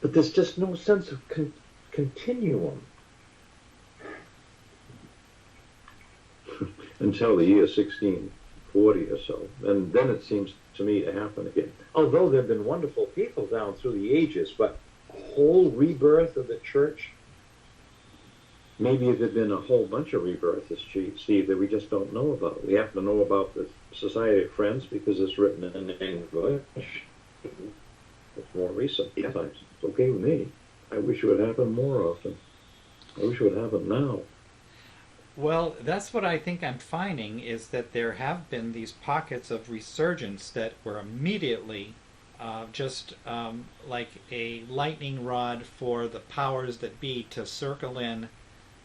there's just no sense of continuum. until the year 1640 or so. And then it seems to me to happen again. Although there have been wonderful people down through the ages, but a whole rebirth of the church, maybe there have been a whole bunch of rebirths, Steve, that we just don't know about. We happen to know about the Society of Friends because it's written in English. It's more recent. Yes, it's okay with me. I wish it would happen more often. I wish it would happen now. Well, that's what I think I'm finding, is that there have been these pockets of resurgence that were immediately just like a lightning rod for the powers that be to circle in,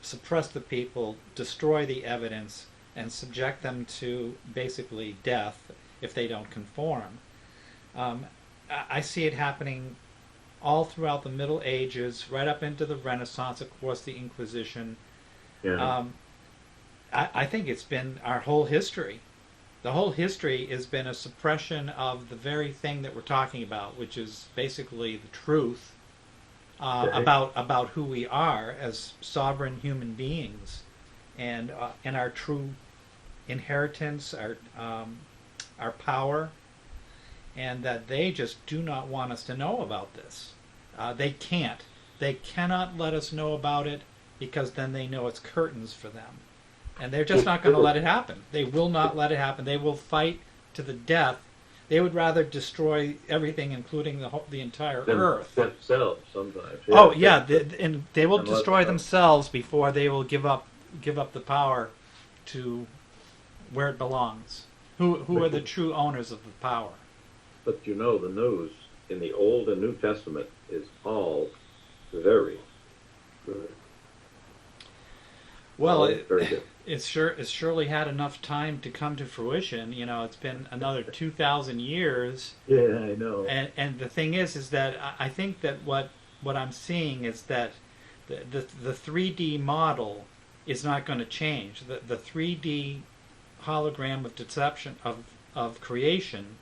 suppress the people, destroy the evidence, and subject them to basically death if they don't conform. I see it happening all throughout the Middle Ages, right up into the Renaissance, of course, the Inquisition. Yeah. I think it's been our whole history. The whole history has been a suppression of the very thing that we're talking about, which is basically the truth about who we are as sovereign human beings, and our true inheritance, our power, and that they just do not want us to know about this. They can't. They cannot let us know about it, because then they know it's curtains for them. And they're just not going to let it happen. They will not let it happen. They will fight to the death. They would rather destroy everything, including the entire earth. Themselves, sometimes. Yeah. Oh yeah, and they will destroy themselves before they will give up the power to where it belongs. Who are the true owners of the power? But you know, the news in the Old and New Testament is all very good. Well, very good. It's surely had enough time to come to fruition. You know, it's been another 2,000 years. Yeah, I know. And the thing is that I think that what I'm seeing is that the 3D model is not going to change. The 3D hologram of deception of creation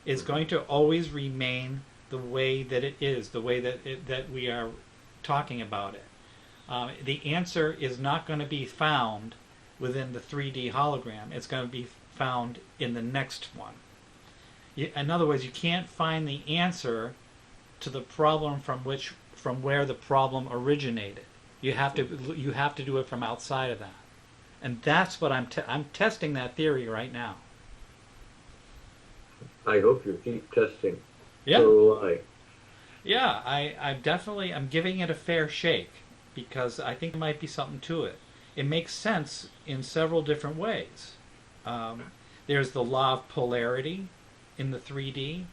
is going to always remain the way that it is, the way that we are talking about it. The answer is not going to be found within the 3D hologram. It's going to be found in the next one. In other words, you can't find the answer to the problem from where the problem originated. You have to do it from outside of that, and that's what I'm testing that theory right now. I hope you keep testing. Yeah. So will I. Yeah, I'm giving it a fair shake, because I think there might be something to it. It makes sense in several different ways. There's the law of polarity in the 3D.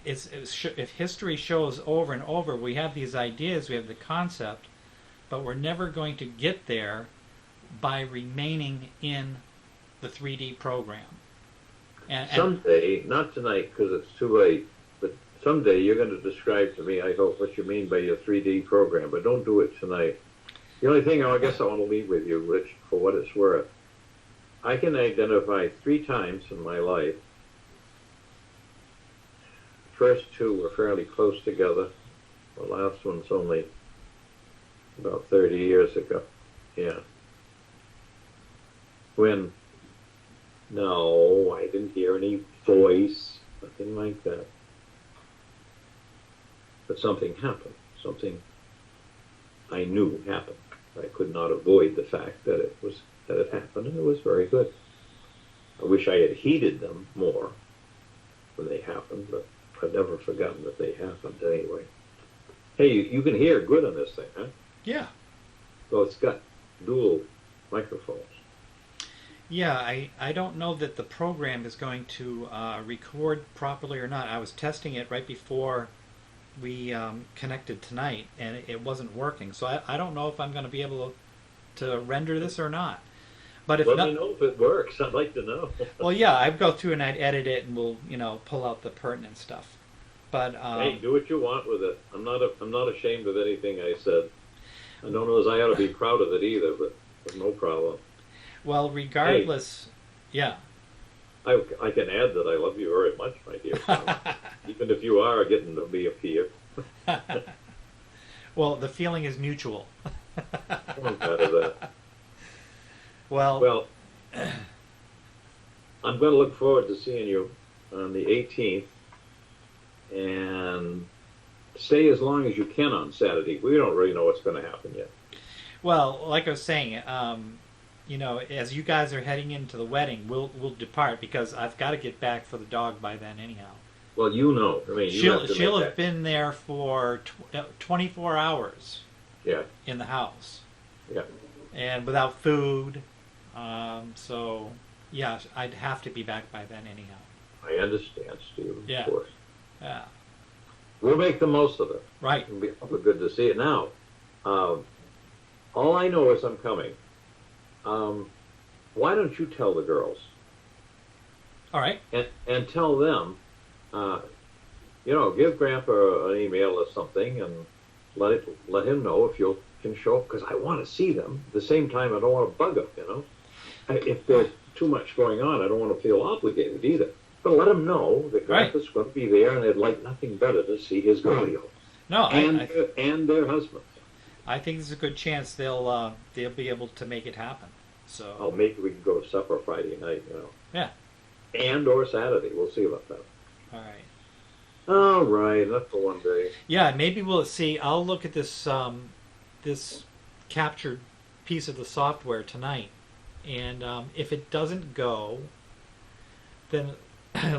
If history shows over and over, we have these ideas, we have the concept, but we're never going to get there by remaining in the 3D program. And someday, not tonight because it's too late, but someday you're going to describe to me, I hope, what you mean by your 3D program, but don't do it tonight. The only thing I guess I want to leave with you, Rich, for what it's worth, I can identify 3 times in my life. First 2 were fairly close together. The last one's only about 30 years ago. Yeah. When, no, I didn't hear any voice, nothing like that. But something happened. Something I knew happened. I could not avoid the fact that it happened, and it was very good. I wish I had heeded them more when they happened, but I've never forgotten that they happened anyway. Hey, you can hear good on this thing, huh? Yeah. Well, it's got dual microphones. Yeah, I don't know that the program is going to record properly or not. I was testing it right before we connected tonight, and it wasn't working. So I don't know if I'm going to be able to render this or not. But if Let me know if it works. I'd like to know. Well, yeah, I'd go through and I'd edit it, and we'll pull out the pertinent stuff. But hey, do what you want with it. I'm not ashamed of anything I said. I don't know as I ought to be proud of it either, but no problem. Well, regardless, yeah. I can add that I love you very much, my dear friend. Even if you are getting to be a peer. Well, the feeling is mutual. I'm glad of that. Well, I'm going to look forward to seeing you on the 18th, and stay as long as you can on Saturday. We don't really know what's going to happen yet. Well, like I was saying, you know, as you guys are heading into the wedding, we'll depart because I've got to get back for the dog by then anyhow. Well, you know, I mean, you have to She'll make have that. been there for 24 hours Yeah, in the house, yeah. and without food. So yeah, I'd have to be back by then anyhow. I understand, Steve. Yeah. Of course. Yeah, We'll make the most of it. right. It'll be awfully good to see it. Now, all I know is I'm coming. Why don't you tell the girls All right. and tell them, you know, give Grandpa an email or something and let him know if you can show up, because I want to see them. At the same time, I don't want to bug them, you know. If there's too much going on, I don't want to feel obligated either. But let them know that Grandpa's going to be there, and they'd like nothing better to see his girl No, and their husbands. I think there's a good chance they'll be able to make it happen. So Oh, maybe we can go to supper Friday night, you know. yeah. And or Saturday. We'll see about that. All right. All right, enough for one day. Yeah, maybe we'll see. I'll look at this this captured piece of the software tonight, and if it doesn't go, then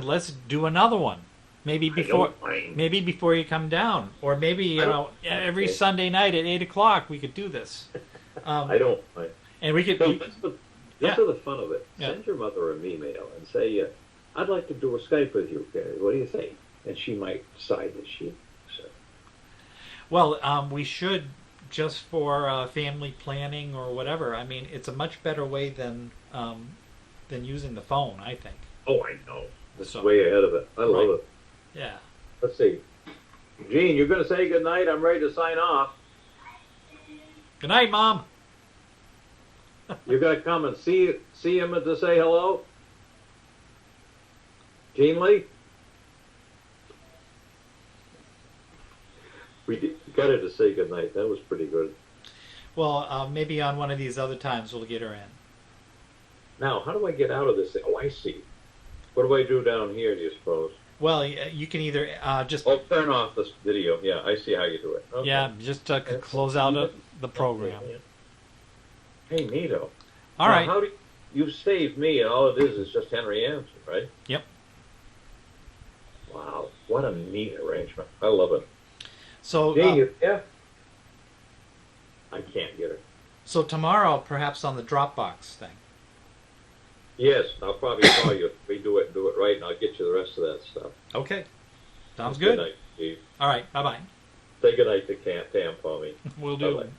let's do another one. Maybe before you come down, or maybe you know every Sunday night at 8:00 we could do this. I don't mind. And we could. So that's the fun of it. Yeah. Send your mother an email and say, I'd like to do a Skype with you. What do you think? And she might decide that she. So. Well, we should, just for family planning or whatever. I mean, it's a much better way than using the phone, I think. Oh, I know. This So- is way ahead of it. I love it. Yeah. Let's see. Gene, you're going to say good night. I'm ready to sign off. Good night, Mom. You're going to come and see him to say hello? Gene Lee? We got her to say good night. That was pretty good. Well, maybe on one of these other times we'll get her in. Now, how do I get out of this thing? Oh, I see. What do I do down here, do you suppose? Well, you can either just Oh, turn off this video. Yeah, I see how you do it. Okay. yeah, just close out the program. Hey, neato. All Now, right. How do you saved me, and all it is just Henry Anson, right? Yep. Wow, what a neat arrangement. I love it. So Jane, you there? I can't get her. so tomorrow, perhaps on the Dropbox thing. Yes, I'll probably call you if we do it right, and I'll get you the rest of that stuff. Okay. Sounds Good good. night, Steve. All right. Bye bye. Say good night to Tam for me. We'll do. Bye-bye.